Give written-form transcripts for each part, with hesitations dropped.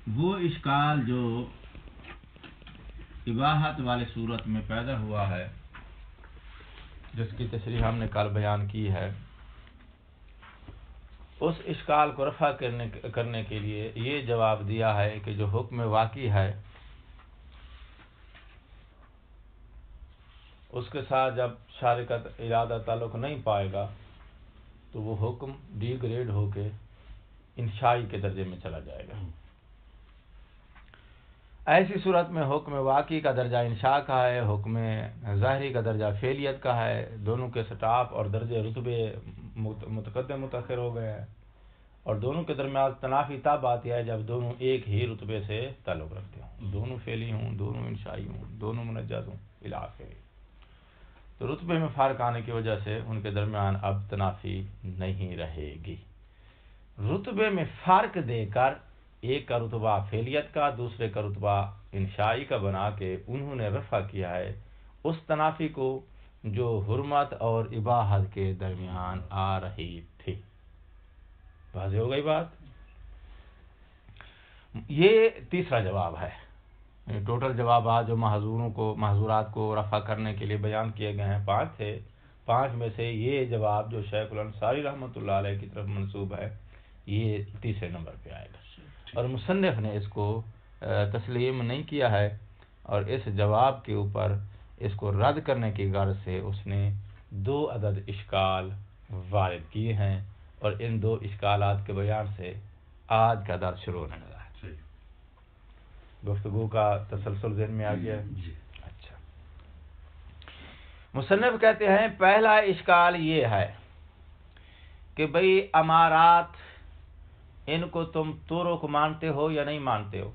وہ اشکال جو اباحت والی صورت میں پیدا ہوا ہے، جس کی تشریح ہم نے کل بیان کی ہے، اس اشکال کو رفع کرنے کے لیے یہ جواب دیا ہے کہ جو حکم واقعی ہے اس کے ساتھ جب شارع کا ارادہ تعلق نہیں پائے گا تو وہ حکم ڈی گریڈ ہو کے انشائی کے درجے میں چلا جائے گا۔ ایسی صورت میں حکم واقعی کا درجہ انشاء کا ہے، حکم ظاہری کا درجہ فعلیت کا ہے، دونوں کے سٹاپ اور درجے رتبے متقدم متاخر ہو گئے ہیں، اور دونوں کے درمیان تنافی تب آتی ہے جب دونوں ایک ہی رتبے سے تعلق رکھتے ہوں، دونوں فعلی ہوں، دونوں انشائی ہوں، دونوں منجز ہوں الی آخر۔ تو رتبے میں فرق آنے کی وجہ سے ان کے درمیان اب تنافی نہیں رہے گی۔ رتبے میں فرق دے کر ایک کا رتبہ فعلیت کا، دوسرے کا رتبہ انشائی کا بنا کے انہوں نے رفع کیا ہے اس تنافی کو جو حرمت اور اباحت کے درمیان آ رہی تھی۔ واضح ہو گئی بات؟ یہ تیسرا جواب ہے۔ ٹوٹل جوابات جو محظورات کو رفع کرنے کے لیے بیان کیے گئے ہیں 5 تھے، 5 میں سے یہ جواب جو شیخ الانصاری رحمۃ اللہ علیہ کی طرف منسوب ہے یہ تیسرے نمبر پہ آئے گا، اور مصنف نے اس کو تسلیم نہیں کیا ہے، اور اس جواب کے اوپر اس کو رد کرنے کی غرض سے اس نے 2 عدد اشکال وارد کیے ہیں، اور ان 2 اشکالات کے بیان سے آج کا درس شروع ہونے لگا ہے۔ گفتگو کا تسلسل ذہن میں آ گیا ہے؟ اچھا، مصنف کہتے ہیں پہلا اشکال یہ ہے کہ بھئی امارات ان کو تم توروک مانتے ہو یا نہیں مانتے ہو؟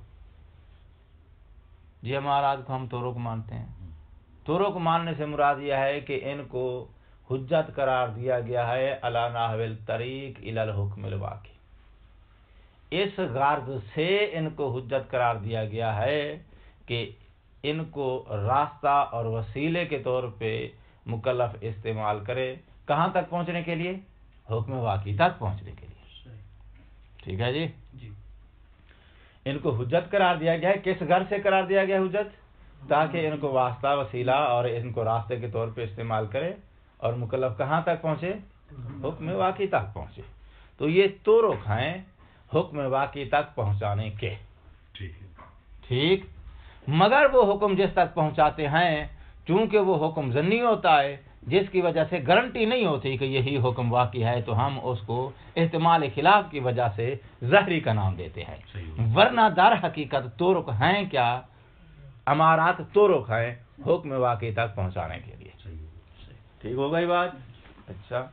جی امارات کو ہم توروک مانتے ہیں۔ توروک ماننے سے مراد یہ ہے کہ ان کو حجت قرار دیا گیا ہے علی نحو الطریق الی الحکم الواقع، اس غرض سے ان کو حجت قرار دیا گیا ہے کہ ان کو راستہ اور وسیلے کے طور پہ مکلف استعمال کرے، کہاں تک پہنچنے کے لیے؟ حکم واقعی تک پہنچنے کے لیے۔ ٹھیک ہے جی؟ ان کو حجت قرار دیا گیا ہے، کس غرض سے قرار دیا گیا حجت؟ تاکہ ان کو واسطہ وسیلہ اور ان کو راستے کے طور پہ استعمال کرے، اور مکلف کہاں تک پہنچے؟ حکم واقعی تک پہنچے۔ تو یہ توروک ہیں حکم واقعی تک پہنچانے کے۔ ٹھیک، مگر وہ حکم جس تک پہنچاتے ہیں چونکہ وہ حکم ظنی ہوتا ہے، جس کی وجہ سے گارنٹی نہیں ہوتی کہ یہی حکم واقعی ہے، تو ہم اس کو احتمال خلاف کی وجہ سے ظاہری کا نام دیتے ہیں، ورنہ در حقیقت توروک ہیں کیا؟ امارات توروک ہیں حکم واقعی تک پہنچانے کے لیے۔ ٹھیک ہو گئی بات؟ اچھا،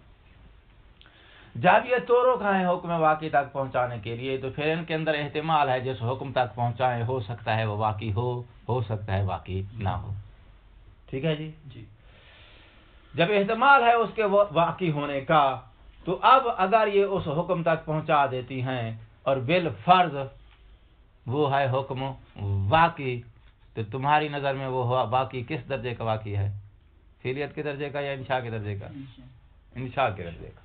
جب یہ توروک ہیں حکم واقعی تک پہنچانے کے لیے تو پھر ان کے اندر احتمال ہے جس حکم تک پہنچائیں ہو سکتا ہے وہ واقعی ہو سکتا ہے واقعی نہ ہو۔ ٹھیک ہے جی؟ جب احتمال ہے اس کے واقعی ہونے کا، تو اب اگر یہ اس حکم تک پہنچا دیتی ہیں اور بالفرض وہ ہے حکم واقعی، تو تمہاری نظر میں وہ واقعی کس درجے کا واقعی ہے؟ فعلیت کے درجے کا یا انشاء کے درجے کا؟ انشاء کے درجے کا،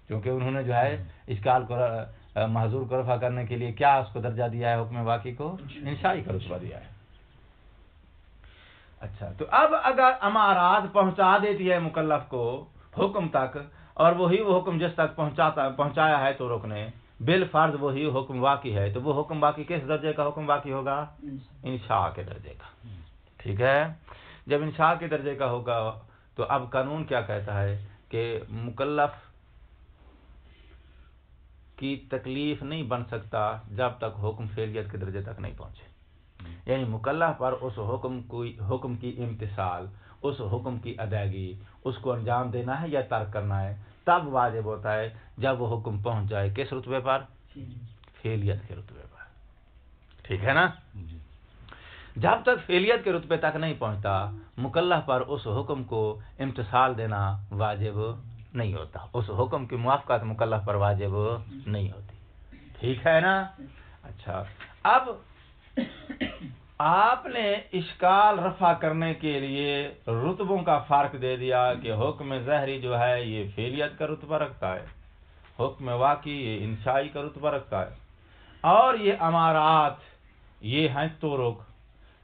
کیونکہ انہوں نے جو ہے اشکال کو محظور کو رفع کرنے کے لیے کیا اس کو درجہ دیا ہے؟ حکم واقعی کو انشائی کا رتبہ دیا ہے۔ اچھا، تو اب اگر امارات پہنچا دیتی ہے مکلف کو حکم تک، اور وہی وہ حکم جس تک پہنچایا ہے تو رکنے بالفرض وہی حکم واقعی ہے، تو وہ حکم واقعی کس درجے کا حکم واقعی ہوگا؟ انشاء کے درجے کا۔ ٹھیک ہے، جب انشاء کے درجے کا ہوگا تو اب قانون کیا کہتا ہے کہ مکلف کی تکلیف نہیں بن سکتا جب تک حکم فعلیت کے درجے تک نہیں پہنچے، یعنی مکلف پر اس حکم کی امتثال، اس حکم کی ادائیگی، اس کو انجام دینا ہے یا ترک کرنا ہے، تب واجب ہوتا ہے جب وہ حکم پہنچ جائے کس رتبے پر؟ فعلیت کے رتبے پر۔ ٹھیک ہے نا؟ جب تک فعلیت کے رتبے تک نہیں پہنچتا مکلف پر اس حکم کو امتثال دینا واجب نہیں ہوتا، اس حکم کی موافقت مکلف پر واجب نہیں ہوتی۔ ٹھیک ہے نا؟ اچھا، اب آپ نے اشکال رفع کرنے کے لیے رتبوں کا فرق دے دیا کہ حکم ظاہری جو ہے یہ فعلیت کا رتبہ رکھتا ہے، حکم واقعی یہ انشائی کا رتبہ رکھتا ہے۔ اور یہ امارات یہ ہیں طرق،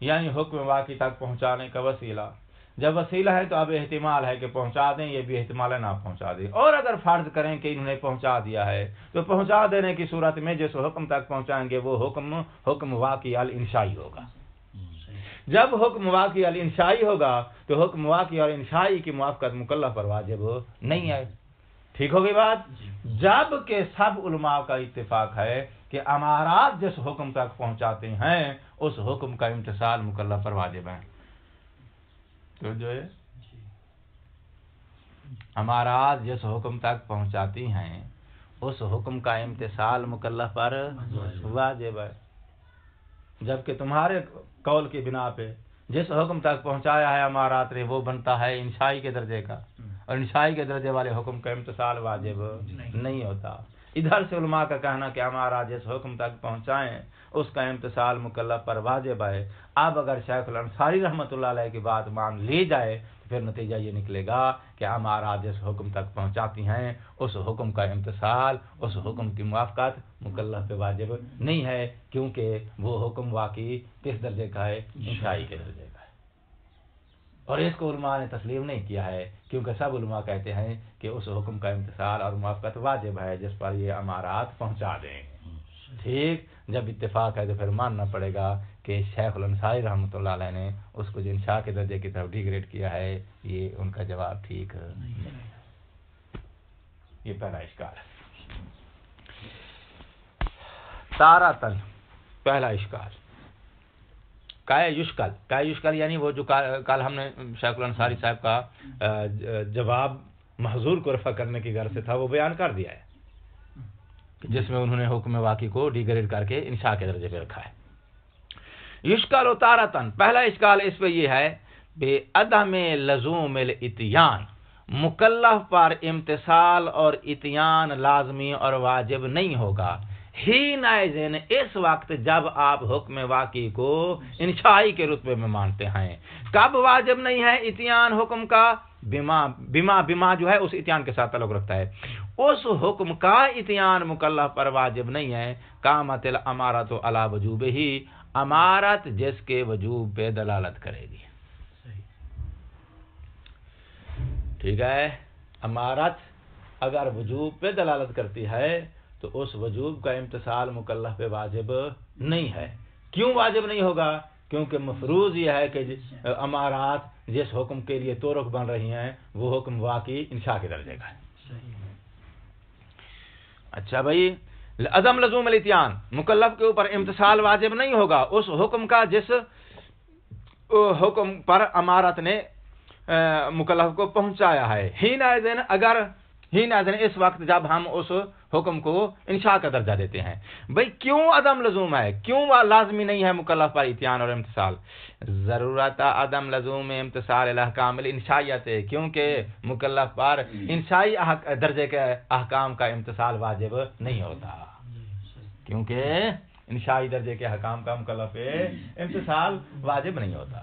یعنی حکم واقعی تک پہنچانے کا وسیلہ. جب وسیلہ ہے تو اب احتمال ہے کہ پہنچا دیں، یہ بھی احتمال ہے نہ پہنچا دیں. اور اگر فرض کریں کہ انہوں نے پہنچا دیا ہے تو پہنچا دینے کی صورت میں جس حکم تک پہنچائیں گے وہ حکم واقعی الانشائی ہوگا. جب حکم واقعی الانشائی ہوگا تو حکم واقعی اور انشائی کی موافقت مکلف پر واجب نہیں ہے. ٹھیک ہوگی بات؟ جب کہ سب علماء کا اتفاق ہے کہ امارات جس حکم تک پہنچاتے ہیں اس حکم کا امتثال مکلف پر واجب ہے. تو جو ہے امارات جس حکم تک پہنچاتی ہیں اس حکم کا امتثال مکلف پر واجب ہے. جبکہ تمہارے قول کی بنا پہ جس حکم تک پہنچایا ہے امارات نے وہ بنتا ہے انشائی کے درجے کا، اور انشائی کے درجے والے حکم کا امتثال واجب نہیں ہوتا. ادھر سے علماء کا کہنا کہ امارات جس حکم تک پہنچائیں اس کا امتثال مکلف پر واجب ہے. اب اگر شیخ الانصاری رحمۃ اللہ علیہ کی بات مان لی جائے تو پھر نتیجہ یہ نکلے گا کہ امارات جس حکم تک پہنچاتی ہیں اس حکم کا امتثال، اس حکم کی موافقت مکلف پہ واجب نہیں ہے، کیونکہ وہ حکم واقعی کس درجے کا ہے؟ انشائی کے درجے کا ہے. اور اس کو علماء نے تسلیم نہیں کیا ہے، کیونکہ سب علماء کہتے ہیں کہ اس حکم کا امتثال اور موافقت واجب ہے جس پر یہ امارات پہنچا دیں. ٹھیک، جب اتفاق ہے تو پھر ماننا پڑے گا کہ شیخ الانصاری رحمۃ اللہ علیہ نے اس کو جو انشاء کے درجے کی طرف ڈیگریڈ کیا ہے یہ ان کا جواب ٹھیک نہیں ہے. یہ پہلا اشکال ہے. تارتن پہلا اشکال کا یشکل یعنی وہ جو کل ہم نے شیخ الانصاری صاحب کا جواب محظور کو رفع کرنے کی غرض سے تھا وہ بیان کر دیا ہے، جس میں انہوں نے حکم واقعی کو ڈیگریڈ کر کے انشاء کے درجے پہ رکھا ہے. یشکل و تارتن پہلا اشکال اس پہ یہ ہے بے عدم لزوم الاتیان، مکلف پر امتثال اور اتیان لازمی اور واجب نہیں ہوگا. ہی نائزن اس وقت جب آپ حکم واقعی کو انشائی کے رتبے میں مانتے ہیں. کب واجب نہیں ہے اتیان حکم کا؟ بما جو ہے اس اتیان کے ساتھ تعلق رکھتا ہے. اس حکم کا اتیان مکلف پر واجب نہیں ہے. قامت الامارۃ علی وجوبہ ہی، امارت جس کے وجوب پہ دلالت کرے گی. ٹھیک ہے، امارت اگر وجوب پہ دلالت کرتی ہے تو اس وجوب کا امتثال مکلف پہ واجب نہیں ہے. کیوں واجب نہیں ہوگا؟ کیونکہ مفروض یہ ہے کہ امارات جس حکم کے لیے طرق بن رہی ہیں وہ حکم واقعی انشاء کے درجے کا ہے. اچھا بھائی، عدم لزوم الاتیان، مکلف کے اوپر امتثال واجب نہیں ہوگا اس حکم کا جس حکم پر امارت نے مکلف کو پہنچایا ہے. ہی ناظرین اس وقت جب ہم اس حکم کو انشاء کا درجہ دیتے ہیں. بھئی کیوں عدم لزوم ہے؟ کیوں لازمی نہیں ہے مکلف پر اتیان اور امتثال؟ ضرورت عدم لزوم امتثال الاحکام الانشائیت، کیونکہ مکلف پر انشائی درجے کے احکام کا امتثال واجب نہیں ہوتا. کیونکہ انشائی درجے کے احکام کا مکلف پہ امتثال واجب نہیں ہوتا.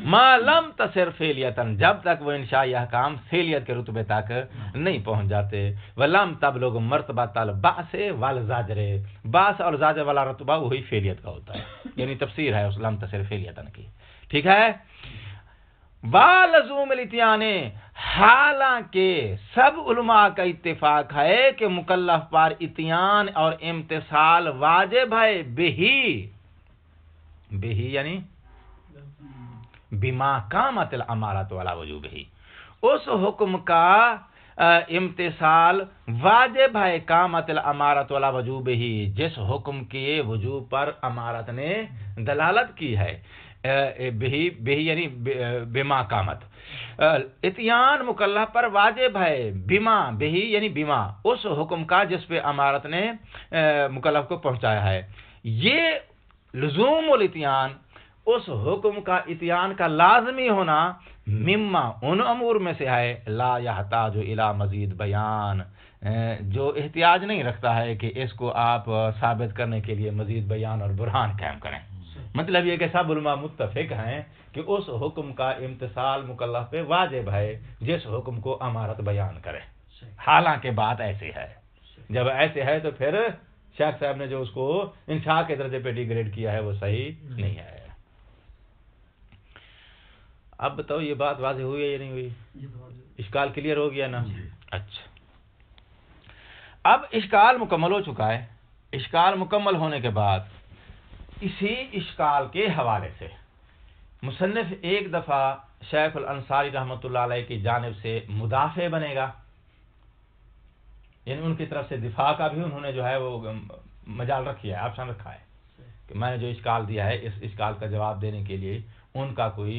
ما لم تصر فعلیتن، جب تک وہ انشائی احکام فعلیت کے رتبے تک نہیں پہنچ جاتے. ولم تبلغ مرتبۃ البعث والزجر، بعث اور زجر والا رتبہ وہی فعلیت کا ہوتا ہے، یعنی تفسیر ہے اس لم تصر فعلیتن کی. ٹھیک ہے، لزوم الاتیان، حالانکہ سب علماء کا اتفاق ہے کہ مکلف پر اتیان اور امتثال واجب ہے. بہی یعنی بما قامت الامارۃ علی وجوبہ، اس حکم کا امتثال واجب ہے. قامت الامارۃ علی وجوبہ، جس حکم کے وجوب پر امارت نے دلالت کی ہے. بہی یعنی بما قامت، اتیان مکلف پر واجب ہے. بہی یعنی بما، اس حکم کا جس پہ امارت نے مکلف کو پہنچایا ہے. یہ لزوم الاتیان، اس حکم کا اتیان کا لازمی ہونا، مما ان امور میں سے ہے، لا یحتاج الی مزید بیان، جو احتیاج نہیں رکھتا ہے کہ اس کو آپ ثابت کرنے کے لیے مزید بیان اور برہان قائم کریں. مطلب یہ کہ سب علماء متفق ہیں کہ اس حکم کا امتثال مکلف پہ واجب ہے جس حکم کو امارت بیان کرے. حالانکہ بات ایسی ہے، جب ایسے ہے تو پھر شیخ صاحب نے جو اس کو انشاء کے درجے پہ ڈی گریڈ کیا ہے وہ صحیح نہیں ہے۔ اب بتاؤ یہ بات واضح ہوئی ہے یا نہیں ہوئی؟ اشکال کلیئر ہو گیا نا؟ اچھا، اب اشکال مکمل ہو چکا ہے۔ اشکال مکمل ہونے کے بعد اسی اشکال کے حوالے سے مصنف ایک دفعہ شیخ الانصاری رحمۃ اللہ علیہ کی جانب سے مدافع بنے گا، یعنی ان کی طرف سے دفاع کا بھی انہوں نے جو ہے وہ مجال رکھی ہے، آپشن رکھا ہے کہ میں نے جو اشکال دیا ہے اس اشکال کا جواب دینے کے لیے ان کا کوئی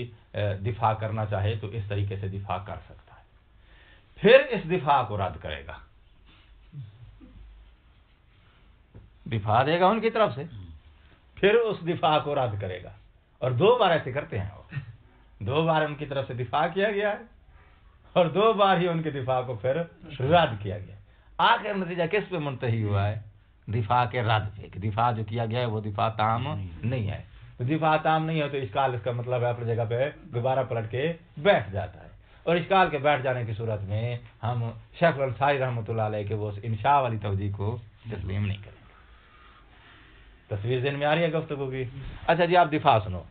دفاع کرنا چاہے تو اس طریقے سے دفاع کر سکتا ہے، پھر اس دفاع کو رد کرے گا، دفاع دے گا ان کی طرف سے، پھر اس دفاع کو رد کرے گا، اور 2 بار ایسے کرتے ہیں وہ، 2 بار ان کی طرف سے دفاع کیا گیا ہے اور 2 بار ہی ان کے دفاع کو پھر رد کیا گیا۔ آخر نتیجہ کس پہ منتہی ہوا ہے؟ دفاع کے رد پہ، کہ دفاع جو کیا گیا ہے وہ دفاع تام نہیں ہے۔ تو دفاع تام نہیں ہے تو اشکال اس کا مطلب ہے اپنی جگہ پہ دوبارہ پلٹ کے بیٹھ جاتا ہے، اور اشکال کے بیٹھ جانے کی صورت میں ہم شیخ الانصاری رحمۃ اللہ علیہ کے وہ انشاء والی توجیہ کو تسلیم نہیں کریں گے۔ تصویر ذہن میں آ رہی ہے گفتگو کی؟ اچھا جی، آپ دفاع سنو۔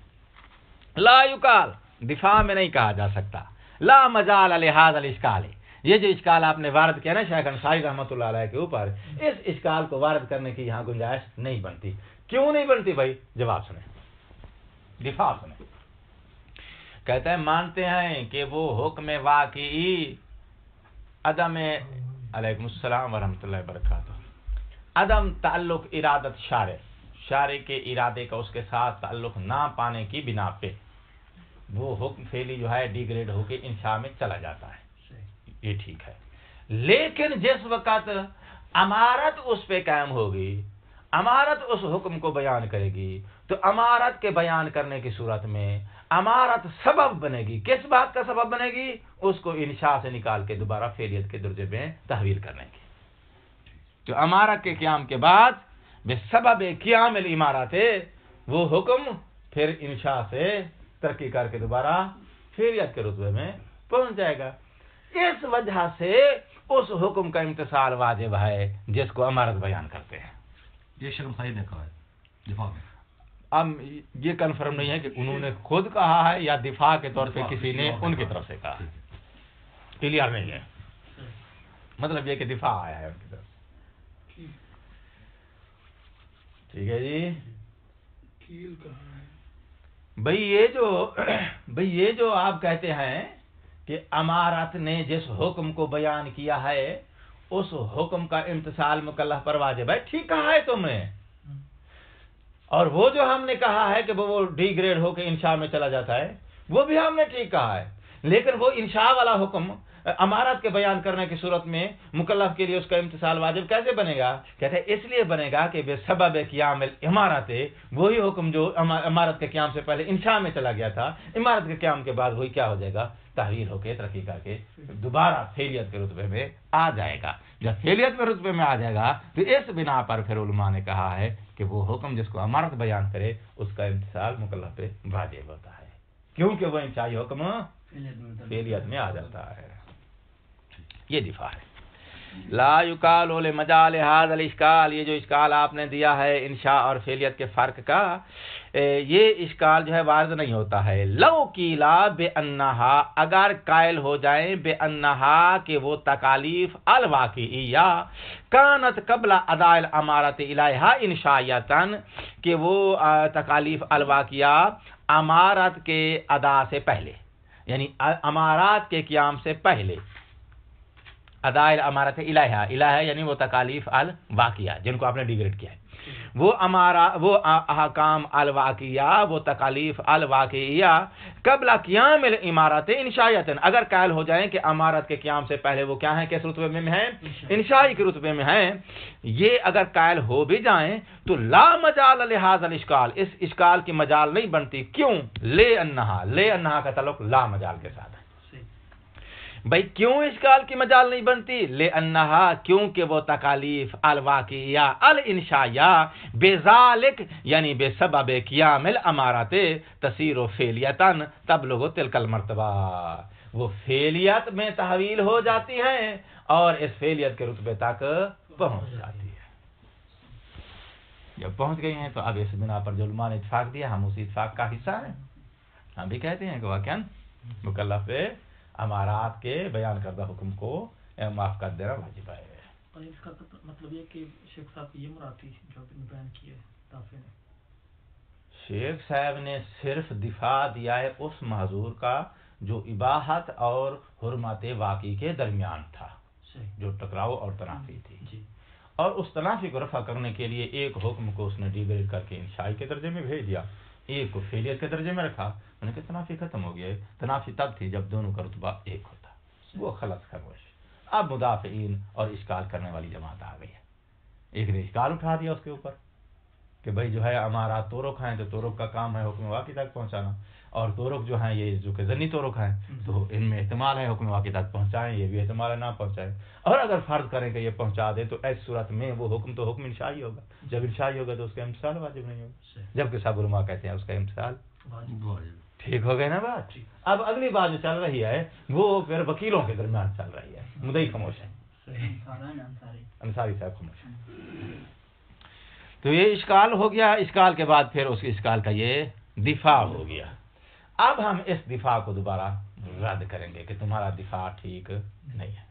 لا یقال، دفاع میں نہیں کہا جا سکتا، لا مجال لہذا الاشکال، یہ جو اشکال آپ نے وارد کیا نا شیخ انصاری رحمۃ اللہ علیہ کے اوپر، اس اشکال کو وارد کرنے کی یہاں گنجائش نہیں بنتی۔ کیوں نہیں بنتی بھائی؟ جواب سنیں، دفاع سنیں۔ کہتے ہیں مانتے ہیں کہ وہ حکم واقعی عدم، علیکم السلام ورحمۃ اللہ وبرکاتہ، عدم تعلق ارادت شارع کے ارادے کا اس کے ساتھ تعلق نہ پانے کی بنا پہ وہ حکم فعلی جو ہے ڈی گریڈ ہو کے انشاء میں چلا جاتا ہے، یہ ٹھیک ہے۔ لیکن جس وقت امارت اس پہ قائم ہوگی، امارت اس حکم کو بیان کرے گی، تو امارت کے بیان کرنے کی صورت میں امارت سبب بنے گی۔ کس بات کا سبب بنے گی؟ اس کو انشاء سے نکال کے دوبارہ فعلیت کے درجے میں تحویل کرنے کی۔ تو امارت کے قیام کے بعد بے سبب قیام الامارات وہ حکم پھر انشاء سے ترقی کر کے دوبارہ فعلیت کے رتبے میں پہنچ جائے گا۔ اس وجہ سے اس حکم کا امتثال واجب ہے جس کو امارت بیان کرتے ہیں۔ یہ شرم صحیح نے کہا ہے دفاع میں۔ اب یہ کنفرم نہیں ہے کہ انہوں نے خود کہا ہے یا دفاع کے طور پہ کسی نے ان کی طرف سے کہا ہے، کلیئر نہیں ہے، مطلب یہ کہ دفاع آیا ہے ان کی طرف۔ ٹھیک ہے جی، بھئی یہ جو آپ کہتے ہیں کہ امارت نے جس حکم کو بیان کیا ہے اس حکم کا امتثال مکلف پر واجب ہے، ٹھیک کہا ہے تم نے، اور وہ جو ہم نے کہا ہے کہ وہ ڈی گریڈ ہو کے انشاء میں چلا جاتا ہے وہ بھی ہم نے ٹھیک کہا ہے، لیکن وہ انشاء والا حکم امارت کے بیان کرنے کی صورت میں مکلف کے لیے اس کا امتثال واجب کیسے بنے گا؟ کہتے ہیں اس لیے بنے گا کہ بے سبب قیام الامارات، وہی حکم جو امارت کے قیام سے پہلے انشاء میں چلا گیا تھا، امارت کے قیام کے بعد وہی کیا ہو جائے گا؟ تحویل ہو کے ترقی کر کے دوبارہ فعلیت کے رتبے میں آ جائے گا۔ جب فعلیت میں رتبے میں آ جائے گا تو اس بنا پر پھر علماء نے کہا ہے کہ وہ حکم جس کو امارت بیان کرے اس کا امتثال مکلف پہ واجب ہوتا ہے، کیونکہ وہ انشائی حکم فعلیت میں آ جاتا ہے۔ یہ دفاع ہے۔ لا یقال لمجال هذا الاشکال، یہ جو اشکال آپ نے دیا ہے انشاء اور فعلیت کے فرق کا، یہ اشکال جو ہے وارد نہیں ہوتا ہے۔ لو قیلا بانہا، اگر قائل ہو جائیں بانہا کہ وہ تکالیف الواقعیہ کانت قبل اداء الامارۃ الیہا انشاءیتاً، کہ وہ تکالیف الواقعہ امارت کے ادا سے پہلے، یعنی امارات کے قیام سے پہلے، اداء الامارۃ الیہا، الیہا یعنی وہ تکالیف الواقعہ جن کو آپ نے ڈیگریڈ کیا ہے، وہ احکام الواقعہ، وہ تکالیف الواقعیہ قبل قیام الامارات انشائیتاً، اگر قائل ہو جائیں کہ امارت کے قیام سے پہلے وہ کیا ہیں، کس رتبے میں ہیں؟ انشائی کے رتبے میں ہیں، یہ اگر قائل ہو بھی جائیں تو لا مجال لہذا الاشکال، اس اشکال کی مجال نہیں بنتی۔ کیوں؟ لے انہا کا تعلق لا مجال کے ساتھ ہے۔ بھئی کیوں اشکال کی مجال نہیں بنتی؟ لأنہا، کیونکہ وہ تکالیف الواقعیہ الانشائیہ بذالک یعنی بے سبب قیام الامارات تصیر فعلیتاً تبلغ تلک المرتبہ، وہ فعلیت میں تحویل ہو جاتی ہیں اور اس فعلیت کے رتبے تک پہنچ جاتی ہے۔ جب پہنچ گئی ہیں تو اب اس بنا پر جو علماء نے اتفاق دیا ہم اسی اتفاق کا حصہ ہیں. ہم بھی کہتے ہیں کہ واقعاً مکلف امارات کے بیان کردہ حکم کو معاف کر دینا واجب ہے. اور اس کا مطلب یہ کہ شیخ صاحب یہ مراد تھی جو آپ نے بیان کی ہے دافع نے. شیخ صاحب نے صرف دفاع دیا ہے اس معذور کا جو اباحت اور حرمت واقعی کے درمیان تھا، جو ٹکراؤ اور تنافی تھی. جی. اور اس تنافی کو رفع کرنے کے لیے ایک حکم کو اس نے ڈی گریڈ کر کے انشائی کے درجے میں بھیج دیا، ایک کو فعلیت کے درجے میں رکھا. انہوں نے کہا تنافی ختم ہو گیا ہے. تنافی تب تھی جب دونوں کا رتبہ ایک ہوتا. وہ خلط خروش. اب مدافعین اور اشکال کرنے والی جماعت آ گئی ہے. ایک نے اشکال اٹھا دیا اس کے اوپر کہ بھائی جو ہے امارات تورک ہیں تو تورک کا کام ہے حکم واقعی تک پہنچانا، اور تورک جو ہیں یہ جو کہ ضمنی تورک ہیں تو ان میں احتمال ہے حکم واقعی تک پہنچائیں، یہ بھی احتمال ہے نہ پہنچائیں. اور اگر فرض کریں کہ یہ پہنچا دے تو ایسی صورت میں وہ حکم تو حکم انشائی ہوگا. جب انشائی ہوگا تو اس کا امتثال واجب نہیں ہوگا، جبکہ سب علماء کہتے ہیں اس کا امتثال ٹھیک ہو گئے نا بات. اب اگلی بات جو چل رہی ہے وہ پھر وکیلوں کے درمیان چل رہی ہے. مدعی خاموش ہے، انصاری صاحب خاموش ہے. تو یہ اشکال ہو گیا. اشکال کے بعد پھر اس کے اشکال کا یہ دفاع ہو گیا. اب ہم اس دفاع کو دوبارہ رد کریں گے کہ تمہارا دفاع ٹھیک نہیں ہے.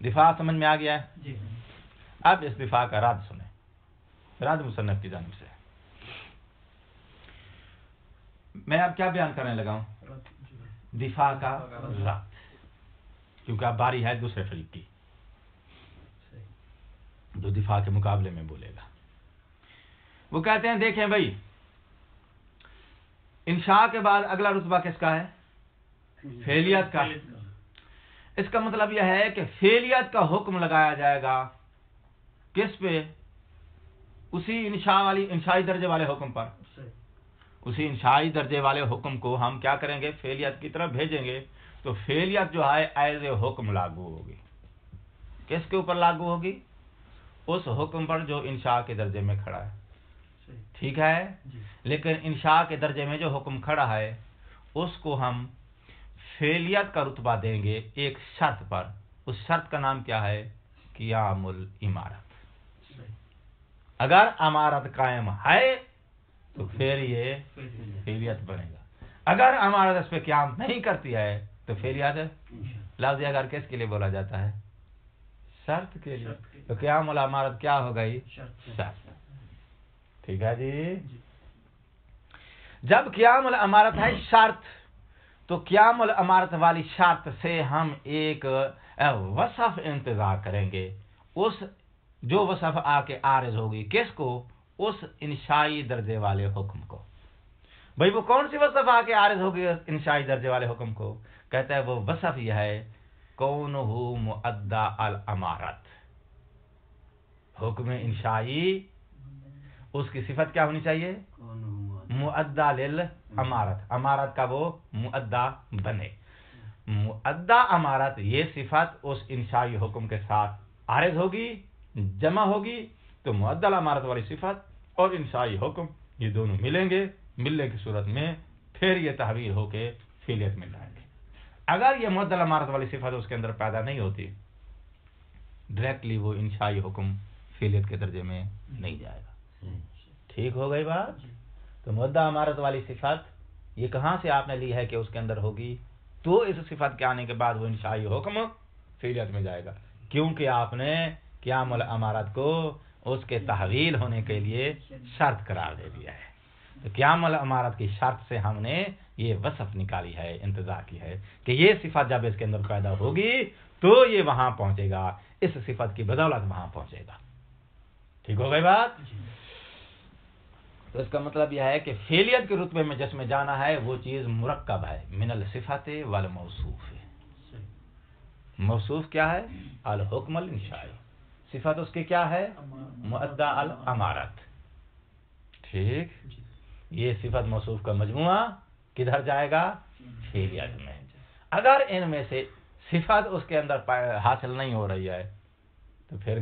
دفاع سمجھ میں آ گیا ہے. جی. اب اس دفاع کا رد سنیں، رد مصنف کی جانب سے. میں اب کیا بیان کرنے لگا ہوں؟ دفاع کا رد، کیونکہ اب باری ہے دوسرے فریق کی جو دفاع کے مقابلے میں بولے گا. وہ کہتے ہیں دیکھیں بھائی، انشاء کے بعد اگلا رتبہ کس کا ہے؟ فعلیت کا. اس کا مطلب یہ ہے کہ فعلیت کا حکم لگایا جائے گا کس پہ؟ اسی انشائی درجے والے حکم پر. اسی انشائی درجے والے حکم کو ہم کیا کریں گے؟ فعلیت کی طرف بھیجیں گے. تو فعلیت جو ہے ایز اے حکم لاگو ہوگی. کس کے اوپر لاگو ہوگی؟ اس حکم پر جو انشاء کے درجے میں کھڑا ہے. ٹھیک ہے. لیکن انشاء کے درجے میں جو حکم کھڑا ہے اس کو ہم فعلیت کا رتبہ دیں گے ایک شرط پر. اس شرط کا نام کیا ہے؟ قیام الامارت. اگر امارت قائم ہے تو پھر یہ فعلیت بنے گا. اگر امارت اس پہ قیام نہیں کرتی ہے تو فعلیت لفظ اگر کس کے لیے بولا جاتا ہے؟ شرط کے لیے. تو قیام الامارت کیا ہو گئی؟ شرط. ٹھیک ہے جی. جب قیام الامارت ہے شرط تو قیام الامارت والی شرط سے ہم ایک وصف انتظار کریں گے. اس جو وصف آ کے عارض ہوگی کس کو؟ اس انشائی درجے والے حکم کو. بھئی وہ کون سی وصف آ کے عارض ہوگی انشائی درجے والے حکم کو؟ کہتا ہے وہ وصف یہ ہے کونہ مؤدی الامارت. حکم انشائی اس کی صفت کیا ہونی چاہیے؟ مؤدی للامارت. امارت کا وہ مؤدی بنے. مؤدی امارت یہ صفت اس انشائی حکم کے ساتھ عارض ہوگی، جمع ہوگی. تو مؤدی الامارت والی صفت اور انشائی حکم یہ دونوں ملیں گے. ملنے کی صورت میں پھر یہ تحویل ہو کے فعلیت میں جائیں گے. اگر یہ مؤدی الامارت والی صفت اس کے اندر پیدا نہیں ہوتی ڈائریکٹلی وہ انشائی حکم فعلیت کے درجے میں نہیں جائے گا. ٹھیک ہو گئی بات. تو مؤدی امارت والی صفت یہ کہاں سے آپ نے لی ہے کہ اس کے اندر ہوگی؟ تو اس صفت کے آنے کے بعد وہ انشائی حکم فعلیت میں جائے گا، کیونکہ آپ نے قیام الامارت کو اس کے تحویل ہونے کے لیے شرط قرار دے دیا ہے. تو قیام الامارت کی شرط سے ہم نے یہ وصف نکالی ہے، انتظار کی ہے کہ یہ صفت جب اس کے اندر پیدا ہوگی تو یہ وہاں پہنچے گا، اس صفت کی بدولت وہاں پہنچے گا. ٹھیک ہو گئی بات. تو اس کا مطلب یہ ہے کہ فعلیت کے رتبے میں جس میں جانا ہے وہ چیز مرکب ہے من الصفت والموصوف. موصوف کیا ہے؟ الحکم الانشائی. صفت اس کی کیا ہے؟ مؤدی الامارت. ٹھیک. یہ صفت موصوف کا مجموعہ کدھر جائے گا؟ فعلیت میں. اگر ان میں سے صفت اس کے اندر حاصل نہیں ہو رہی ہے تو پھر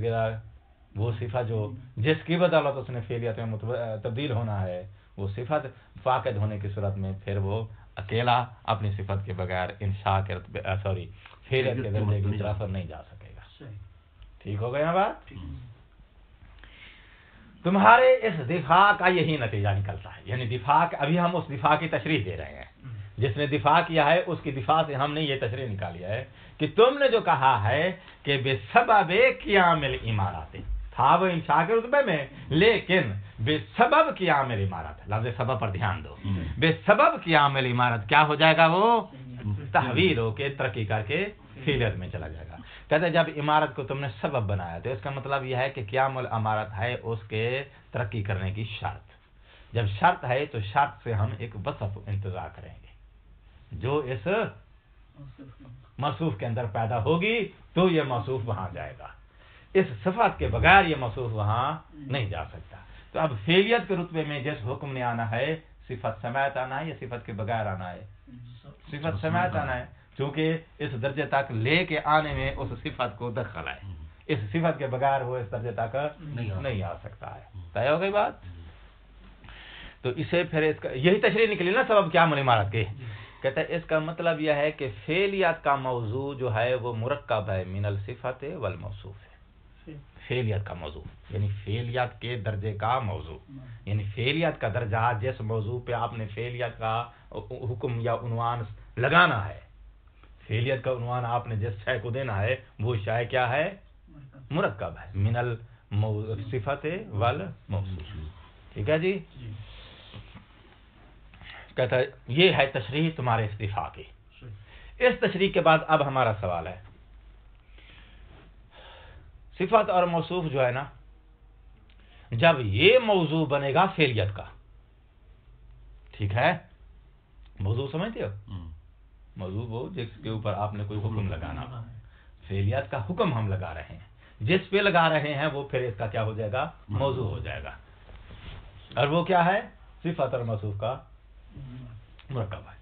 وہ صفت جو جس کی بدولت اس نے فعلیت میں تبدیل ہونا ہے وہ صفت فاقد ہونے کی صورت میں پھر وہ اکیلا اپنی صفت کے بغیر انشاء کے فعلیت کے درجے کی طرف نہیں جا سکے گا. ٹھیک ہو گیا بات. تمہارے اس دفاع کا یہی نتیجہ نکلتا ہے. یعنی دفاع ابھی ہم اس دفاع کی تشریح دے رہے ہیں. جس نے دفاع کیا ہے اس کی دفاع سے ہم نے یہ تشریح نکالی ہے کہ تم نے جو کہا ہے کہ بے سبب قیام العمارات تھا وہ انشاء کے رتبے میں، لیکن بے سبب قیام العمارت، لفظ سبب پر دھیان دو، بے سبب قیام العمارت کیا ہو جائے گا؟ وہ تحویل ہو کے ترقی کر کے فعلیت میں چلا جائے گا. کہتے ہیں جب عمارت کو تم نے سبب بنایا تو اس کا مطلب یہ ہے کہ قیام العمارت ہے اس کے ترقی کرنے کی شرط. جب شرط ہے تو شرط سے ہم ایک وصف انتظار کریں گے جو اس موصوف کے اندر پیدا ہوگی تو یہ موصوف وہاں جائے گا. اس صفت کے بغیر یہ موصوف وہاں نہیں جا سکتا. تو اب فعلیت کے رتبے میں جس حکم نے آنا ہے صفت سمیت آنا ہے یا صفت کے بغیر آنا ہے؟ صفت سمیت آنا ہے، چونکہ اس درجے تک لے کے آنے میں اس صفت کو دخل ہے. اس صفت کے بغیر وہ اس درجے تک نہیں آ سکتا ہے. طے ہو گئی بات؟ تو اسے پھر اس کا یہی تشریح نکلی نا سبب قیام العمارت کی. کہتا ہے اس کا مطلب یہ ہے کہ فعلیت کا موضوع جو ہے وہ مرکب ہے من الصفت والموصوف ہے. فعلیت کا موضوع یعنی فعلیت کے درجے کا موضوع، یعنی فعلیت کا درجہ جس موضوع پہ آپ نے فعلیت کا حکم یا عنوان لگانا ہے، فعلیت کا عنوان آپ نے جس شے کو دینا ہے وہ شے کیا ہے؟ مرکب ہے من الصفت والموصوف. ٹھیک ہے جی؟ کہتا ہے یہ ہے تشریح تمہارے اس دفاع کی. اس تشریح کے بعد اب ہمارا سوال ہے صفت اور موصوف جو ہے نا، جب یہ موضوع بنے گا فعلیت کا، ٹھیک ہے؟ موضوع سمجھتے ہو؟ موضوع وہ جس کے اوپر آپ نے کوئی حکم لگانا، فعلیت کا حکم ہم لگا رہے ہیں، جس پہ لگا رہے ہیں وہ پھر اس کا کیا ہو جائے گا؟ موضوع ہو جائے گا. اور وہ کیا ہے؟ صفت اور موصوف کا مرکب ہے.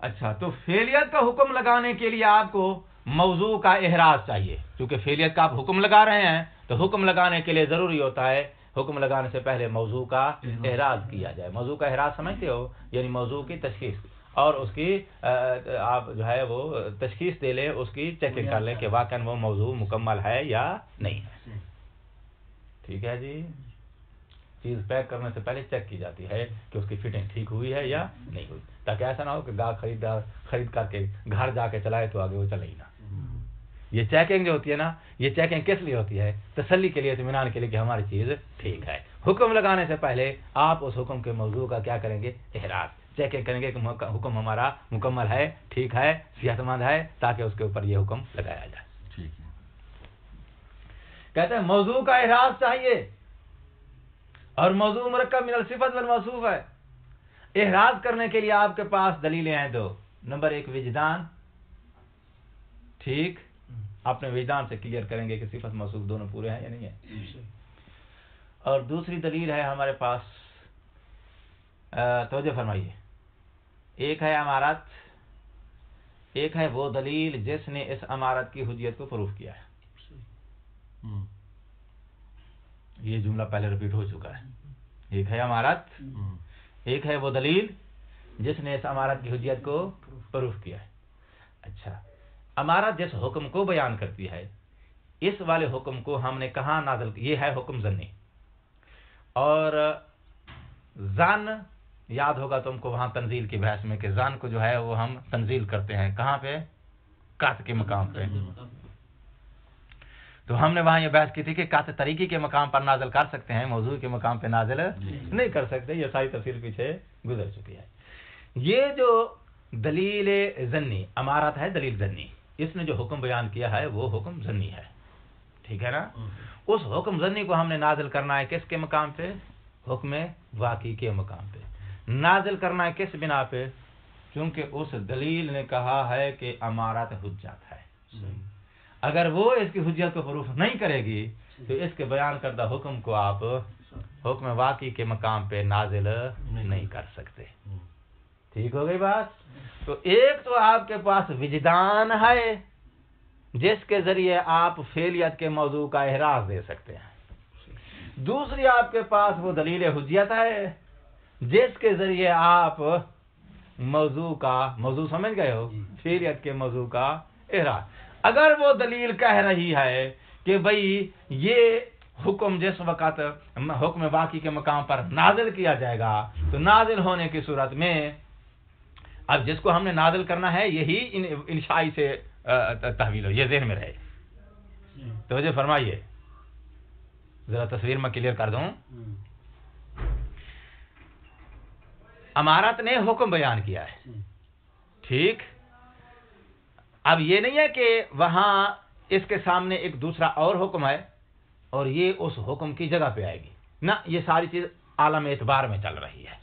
اچھا، تو فعلیت کا حکم لگانے کے لیے آپ کو موضوع کا احراز چاہیے. کیونکہ فعلیت کا آپ حکم لگا رہے ہیں تو حکم لگانے کے لیے ضروری ہوتا ہے حکم لگانے سے پہلے موضوع کا احراز کیا جائے. موضوع کا احراز سمجھتے ہو؟ یعنی موضوع کی تشخیص اور اس کی آپ جو ہے وہ تشخیص دے لیں، اس کی چیکنگ کر لیں کہ واقعا وہ موضوع مکمل ہے یا نہیں ہے. ٹھیک ہے جی؟ چیز پیک کرنے سے پہلے چیک کی جاتی ہے کہ اس کی فٹنگ ٹھیک ہوئی ہے یا نہیں ہوئی، تاکہ ایسا نہ ہو کہ گاہک خرید کر کے گھر جا کے چلائے تو آگے وہ چلے ہی نہ. یہ چیکنگ جو ہوتی ہے نا، یہ چیکنگ کس لیے ہوتی ہے؟ تسلی کے لیے، اطمینان کے لیے کہ ہماری چیز ٹھیک ہے. حکم لگانے سے پہلے آپ اس حکم کے موضوع کا کیا کریں گے؟ احراز. چیکنگ کریں گے کہ حکم ہمارا مکمل ہے، ٹھیک ہے، صحت مند ہے، تاکہ اس کے اوپر یہ حکم لگایا جائے. ٹھیک ہے. کہتے ہیں موضوع کا احراز چاہیے اور موضوع مرکب من الصفت والموصوف ہے. احراز کرنے کے لیے آپ کے پاس دلیلیں ہیں دو. نمبر ایک وجدان، ٹھیک، اپنے وجدان سے کلیئر کریں گے کہ صفت موصوف دونوں پورے ہیں یا نہیں ہے. اور دوسری دلیل ہے ہمارے پاس، توجہ فرمائیے، ایک ہے امارت، ایک ہے وہ دلیل جس نے اس امارت کی حجیت کو پروف کیا ہے. یہ جملہ پہلے ریپیٹ ہو چکا ہے. ایک ہے امارت، ایک ہے وہ دلیل جس نے اس امارت کی حجیت کو پروف کیا ہے. اچھا، امارت جس حکم کو بیان کرتی ہے، اس والے حکم کو ہم نے کہاں نازل کیا؟ یہ ہے حکم ظنی. اور ظن یاد ہوگا تم کو وہاں تنزیل کی بحث میں کہ ظن کو جو ہے وہ ہم تنزیل کرتے ہیں کہاں پہ؟ قطع کے مقام پہ. تو ہم نے وہاں یہ بحث کی تھی کہ قطع طریقی کے مقام پر نازل کر سکتے ہیں، موضوع کے مقام پہ نازل نہیں کر سکتے. یہ ساری تفصیل پیچھے گزر چکی ہے. یہ جو دلیل ظنی امارت ہے، دلیل ظنی، اس نے جو حکم بیان کیا ہے وہ حکم ظنی ہے. ٹھیک ہے نا؟ اس حکم ظنی کو ہم نے نازل کرنا ہے کس کے مقام پہ؟ حکم واقعی کے مقام پہ. نازل کرنا ہے کس بنا پہ؟ کیونکہ اس دلیل نے کہا ہے کہ امارت حجت ہے. اگر وہ اس کی حجت کو پروف نہیں کرے گی تو اس کے بیان کردہ حکم کو آپ حکم واقعی کے مقام پہ نازل نہیں کر سکتے. ٹھیک ہو گئی بات؟ تو ایک تو آپ کے پاس وجدان ہے جس کے ذریعے آپ فعلیت کے موضوع کا احراز دے سکتے ہیں. دوسری آپ کے پاس وہ دلیل حجیت ہے جس کے ذریعے آپ موضوع سمجھ گئے ہو، فعلیت کے موضوع کا احراز. اگر وہ دلیل کہہ رہی ہے کہ بھئی یہ حکم جس وقت حکم واقعی کے مقام پر نازل کیا جائے گا تو نازل ہونے کی صورت میں اب جس کو ہم نے نازل کرنا ہے یہی انشائی سے تحویل ہو، یہ ذہن میں رہے. توجہ فرمائیے، ذرا تصویر میں کلیئر کر دوں. امارت نے حکم بیان کیا ہے، ٹھیک. اب یہ نہیں ہے کہ وہاں اس کے سامنے ایک دوسرا اور حکم ہے اور یہ اس حکم کی جگہ پہ آئے گی، نہ، یہ ساری چیز عالم اعتبار میں چل رہی ہے.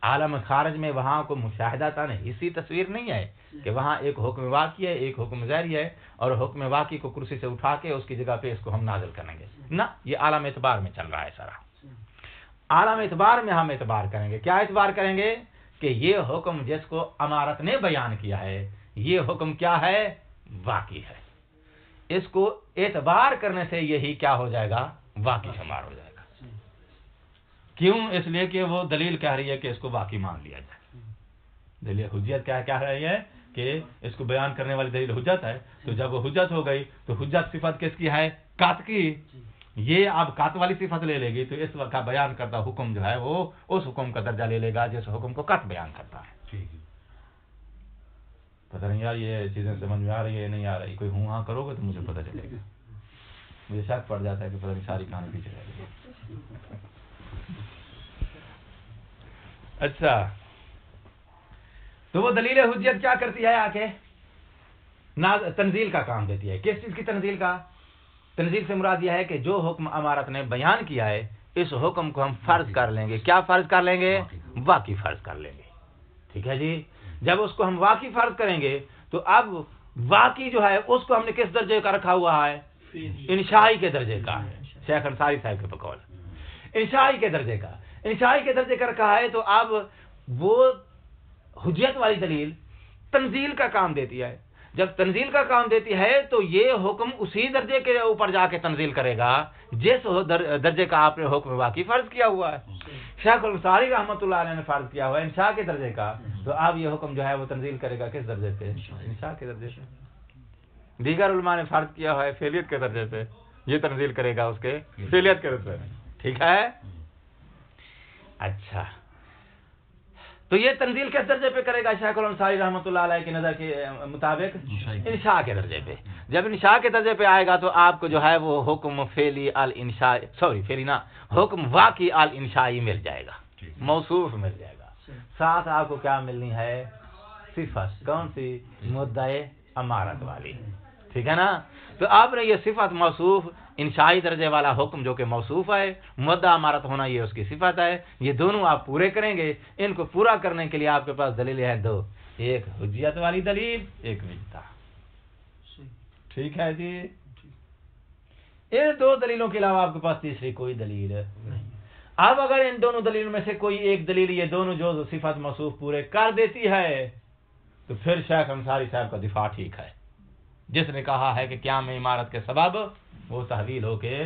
عالم خارج میں وہاں کو مشاہدہ تھا نہیں، اسی تصویر نہیں ہے کہ وہاں ایک حکم واقعی ہے، ایک حکم ظاہری ہے اور حکم واقعی کو کرسی سے اٹھا کے اس کی جگہ پہ اس کو ہم نازل کریں گے، نہ، یہ عالم اعتبار میں چل رہا ہے سارا. عالم اعتبار میں ہم اعتبار کریں گے. کیا اعتبار کریں گے؟ کہ یہ حکم جس کو امارت نے بیان کیا ہے یہ حکم کیا ہے؟ واقعی ہے. اس کو اعتبار کرنے سے یہی کیا ہو جائے گا؟ واقعی شمار ہو جائے گا. کیوں؟ اس لیے کہ وہ دلیل کہہ رہی ہے کہ اس کو واقعی مان لیا جائے. دلیل حجت کیا کہہ رہی ہے کہ اس کو بیان کرنے والی دلیل حجت ہے، تو جب وہ حجت ہو گئی تو حجت صفت کس کی ہے؟ قاط کی. یہ اب قاط والی صفت لے لے گی تو اس وقت بیان کرتا حکم جو ہے وہ اس حکم کا درجہ لے لے گا جس حکم کو قاط بیان کرتا ہے. پتہ نہیں یار یہ چیزیں سمجھ میں آ رہی ہے نہیں آ رہی؟ کوئی ہوں ہاں کرو گے تو مجھے پتہ چلے گا. مجھے شک پڑ جاتا ہے کہ پتہ نہیں ساری کہانی پیچھے رہ گئی. اچھا، تو وہ دلیل حجت کیا کرتی ہے؟ آ کے تنزیل کا کام دیتی ہے. کس چیز کی تنزیل کا؟ تنزیل سے مراد یہ ہے کہ جو حکم امارت نے بیان کیا ہے اس حکم کو ہم فرض کر لیں گے. کیا فرض کر لیں گے؟ واقعی فرض کر لیں گے. ٹھیک ہے جی. جب اس کو ہم واقعی فرض کریں گے تو اب واقعی جو ہے اس کو ہم نے کس درجے کا رکھا ہوا ہے؟ انشائی کے درجے کا. شیخ انصاری صاحب کے بقول انشائی کے درجے کا، انشائی کے درجے کا رکھا ہے. تو اب وہ حجت والی دلیل تنزیل کا کام دیتی ہے. جب تنزیل کا کام دیتی ہے تو یہ حکم اسی درجے کے اوپر جا کے تنزیل کرے گا جس درجے کا آپ نے حکم واقعی فرض کیا ہوا ہے. شیخ الانصاری رحمۃ اللہ علیہ نے فرض کیا ہوا ہے انشاء کے درجے کا، تو اب یہ حکم جو ہے وہ تنزیل کرے گا کس درجے پہ؟ انشاء کے درجے سے. دیگر علماء نے فرض کیا ہوا ہے فعلیت کے درجے پہ، یہ تنزیل کرے گا اس کے فعلیت کے درجے پہ. ٹھیک ہے. اچھا، تو یہ تنزیل کس درجے پہ کرے گا شیخ الانصاری رحمۃ اللہ علیہ کی نظر کے مطابق؟ انشاء کے درجے پہ. جب انشاء کے درجے پہ آئے گا تو آپ کو جو ہے وہ حکم فعلی الانشاء فعلی نہ حکم واقعی الانشائی مل جائے گا، موصوف مل جائے گا. ساتھ آپ کو کیا ملنی ہے؟ صفت. کون سی؟ مدعے امارت والی. ٹھیک ہے نا. تو آپ نے یہ صفت موصوف انشائی درجے والا حکم جو کہ موصوف ہے، مدعا امارت ہونا یہ اس کی صفت ہے، یہ دونوں آپ پورے کریں گے. ان کو پورا کرنے کے لیے آپ کے پاس دلیل ہے دو، ایک حجیت والی دلیل، ایک وجدہ. ٹھیک ہے جی. ان دو دلیلوں کے علاوہ آپ کے پاس تیسری کوئی دلیل نہیں. اب اگر ان دونوں دلیلوں میں سے کوئی ایک دلیل یہ دونوں جو صفت موصوف پورے کر دیتی ہے تو پھر شیخ انصاری صاحب کا دفاع ٹھیک ہے، جس نے کہا ہے کہ قیام عمارت کے سبب وہ تحویل ہو کے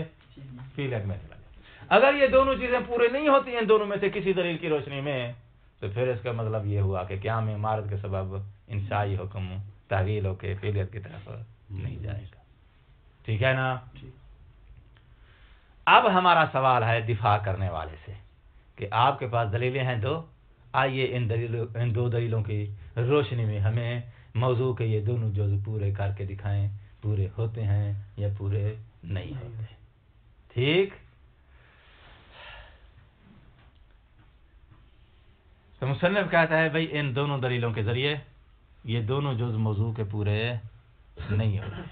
فعلیت میں چلا جائے. اگر یہ دونوں چیزیں پورے نہیں ہوتی ہیں دونوں میں سے کسی دلیل کی روشنی میں تو پھر اس کا مطلب یہ ہوا کہ قیام عمارت کے سبب انشائی حکم تحویل ہو کے فعلیت کی طرف نہیں جائے گا. ٹھیک ہے نا. اب ہمارا سوال ہے دفاع کرنے والے سے کہ آپ کے پاس دلیلیں ہیں دو، آئیے ان دو دلیلوں کی روشنی میں ہمیں موضوع کے یہ دونوں جزء پورے کر کے دکھائیں، پورے ہوتے ہیں یا پورے نہیں ہوتے. ٹھیک. تو مصنف کہتا ہے بھائی ان دونوں دلیلوں کے ذریعے یہ دونوں جزء موضوع کے پورے نہیں ہوتے.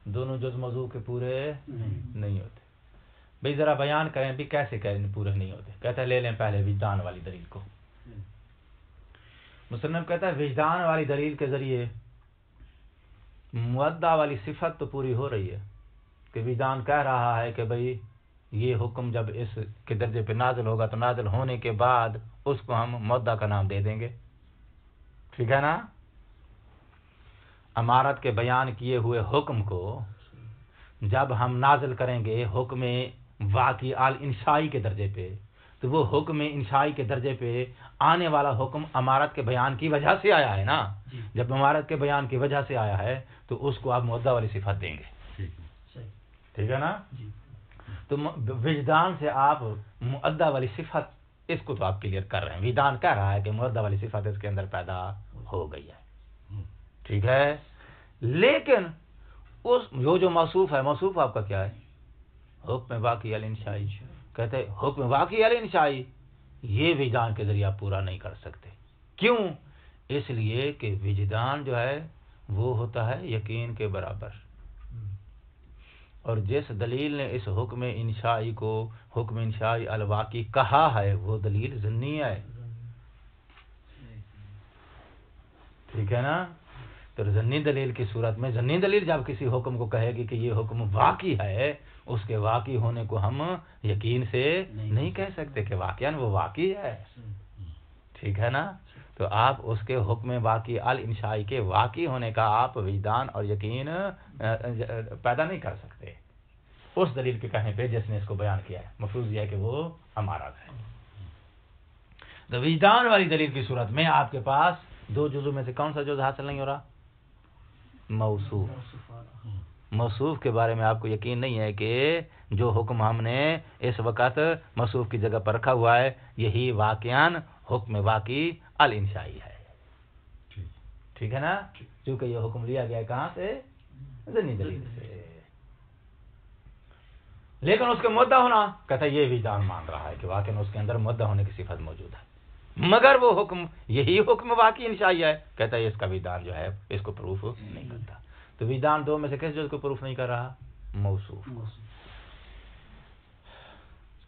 دونوں جزء موضوع کے پورے نہیں ہوتے. بھائی ذرا بیان کریں بھی کیسے پورے نہیں ہوتے. کہتا ہے لے لیں پہلے وجدان والی دلیل کو. مصنف کہتا ہے وجدان والی دلیل کے ذریعے مودع والی صفت تو پوری ہو رہی ہے کہ وجدان کہہ رہا ہے کہ بھئی یہ حکم جب اس کے درجے پہ نازل ہوگا تو نازل ہونے کے بعد اس کو ہم مودع کا نام دے دیں گے. ٹھیک ہے نا. امارت کے بیان کیے ہوئے حکم کو جب ہم نازل کریں گے حکم واقعی الانشائی کے درجے پہ تو وہ حکم انشائی کے درجے پہ آنے والا حکم امارت کے بیان کی وجہ سے آیا ہے نا. جب امارت کے بیان کی وجہ سے آیا ہے تو اس کو آپ مودع والی صفت دیں گے. ٹھیک ہے نا؟ جی تو وجدان سے آپ مؤدہ والی صفت اس کو تو آپ کلیئر کر رہے ہیں، وجدان کہہ رہا ہے کہ مؤدہ والی صفت اس کے اندر پیدا ہو گئی ہے، ٹھیک ہے، لیکن اس جو موصوف ہے، موصوف آپ کا کیا ہے؟ حکم واقعی الانشائی. کہتے ہیں حکم واقعی الانشائی یہ وجدان کے ذریعے آپ پورا نہیں کر سکتے. کیوں؟ اس لیے کہ وجدان جو ہے وہ ہوتا ہے یقین کے برابر، اور جس دلیل نے اس حکم انشائی کو حکم انشائی الواقعی کہا ہے وہ دلیل ظنی ہے، ٹھیک ہے نا؟ تو ظنی دلیل کی صورت میں ظنی دلیل جب کسی حکم کو کہے گی کہ یہ حکم واقعی ہے، اس کے واقعی ہونے کو ہم یقین سے نہیں کہہ سکتے کہ واقعاً وہ واقعی ہے، ٹھیک ہے نا؟ تو آپ اس کے حکم واقعی الانشائی کے واقعی ہونے کا آپ وجدان اور یقین پیدا نہیں کر سکتے اس دلیل کے کہنے پہ جس نے اس کو بیان کیا ہے. مفروض یہ ہے کہ وہ ہمارا ہے. تو وجدان والی دلیل کی صورت میں آپ کے پاس دو جزو میں سے کون سا جز حاصل نہیں ہو رہا؟ موصوف. موصوف کے بارے میں آپ کو یقین نہیں ہے کہ جو حکم ہم نے اس وقت موصوف کی جگہ پر رکھا ہوا ہے یہی واقعاً حکم واقعی الانشائی ہے، ٹھیک ہے نا؟ کیونکہ یہ حکم لیا گیا کہاں سے؟ ظنی دلیل سے. لیکن اس کے مدعا ہونا کہتا ہے یہ وجدان مان رہا ہے کہ واقعاً اس کے اندر مدعا ہونے کی صفت موجود ہے، مگر وہ حکم یہی حکم واقعی انشائی ہے، کہتا ہے اس کا وجدان جو ہے اس کو پروف نہیں کرتا. تو وجدان دو میں سے کس جز کو پروف نہیں کر رہا؟ موصوف.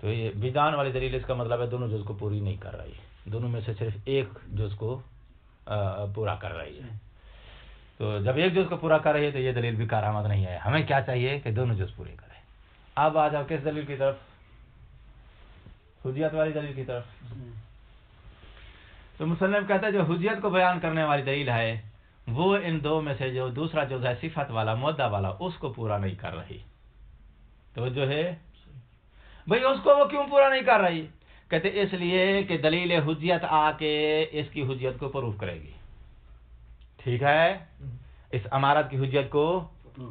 تو یہ وجدان والی دلیل اس کا مطلب ہے دونوں جز کو پوری نہیں کر رہی، دونوں میں سے صرف ایک جز کو پورا کر رہی ہے. تو جب ایک جز کو پورا کر رہی ہے تو یہ دلیل بھی کارآمد نہیں ہے. ہمیں کیا چاہیے کہ دونوں جز پورے کریں. اب آ جاؤ کس دلیل کی طرف؟ حجیت والی دلیل کی طرف. تو مصنف کہتا ہے جو حجیت کو بیان کرنے والی دلیل ہے وہ ان دو میں سے جو دوسرا جز ہے صفت والا مدعا والا اس کو پورا نہیں کر رہی. تو جو ہے بھئی اس کو وہ کیوں پورا نہیں کر رہی؟ کہتے اس لیے کہ دلیل حجیت آ کے اس کی حجیت کو پروف کرے گی، ٹھیک ہے؟ اس امارت کی حجیت کو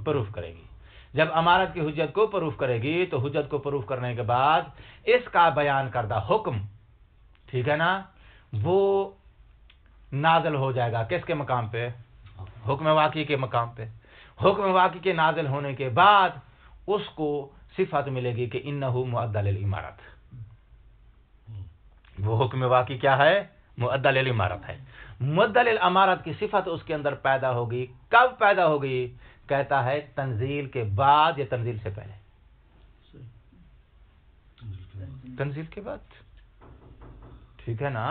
پروف کرے گی. جب امارت کی حجت کو پروف کرے گی تو حجت کو پروف کرنے کے بعد اس کا بیان کردہ حکم، ٹھیک ہے نا، وہ نازل ہو جائے گا کس کے مقام پہ؟ حکم واقعی کے مقام پہ. حکم واقعی کے نازل ہونے کے بعد اس کو صفت ملے گی کہ انہو مؤدی للامارت. وہ حکم واقعی کیا ہے؟ مؤدی للامارت ہے. مؤدی للامارت کی صفت اس کے اندر پیدا ہوگی. کب پیدا ہوگی؟ کہتا ہے تنزیل کے بعد یا تنزیل سے پہلے؟ تنزیل کے بعد، ٹھیک ہے نا؟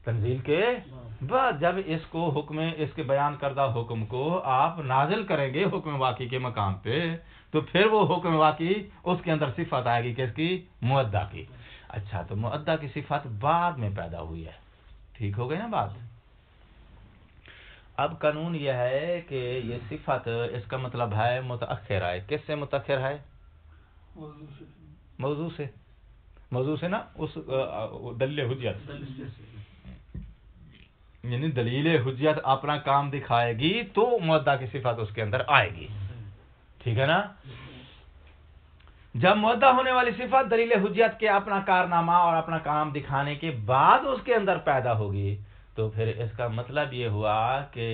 تنزیل کے بعد جب اس کو حکم اس کے بیان کردہ حکم کو آپ نازل کریں گے حکم واقعی کے مقام پہ تو پھر وہ حکم واقعی اس کے اندر صفت آئے گی کس کی؟ مؤدی کی. اچھا تو مؤدی کی صفت بعد میں پیدا ہوئی ہے، ٹھیک ہو گئی نا بات؟ اب قانون یہ ہے کہ یہ صفت اس کا مطلب ہے متأخر ہے. کس سے متأخر ہے؟ موضوع سے. موضوع سے نا، اس دلیل حجت، یعنی دلیل حجت اپنا کام دکھائے گی تو مؤدی کی صفت اس کے اندر آئے گی، ٹھیک ہے نا؟ جب مؤدی ہونے والی صفت دلیل حجت کے اپنا کارنامہ اور اپنا کام دکھانے کے بعد اس کے اندر پیدا ہوگی تو پھر اس کا مطلب یہ ہوا کہ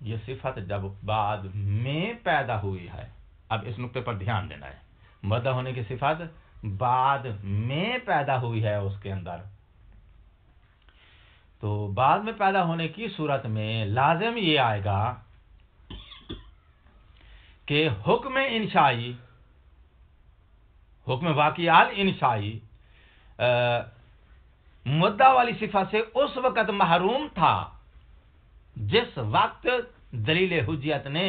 یہ صفت جب بعد میں پیدا ہوئی ہے. اب اس نقطے پر دھیان دینا ہے، مؤدی ہونے کی صفت بعد میں پیدا ہوئی ہے اس کے اندر، تو بعد میں پیدا ہونے کی صورت میں لازم یہ آئے گا کہ حکم انشائی، حکم واقعی الانشائی مدعا والی صفت سے اس وقت محروم تھا جس وقت دلیل حجیت نے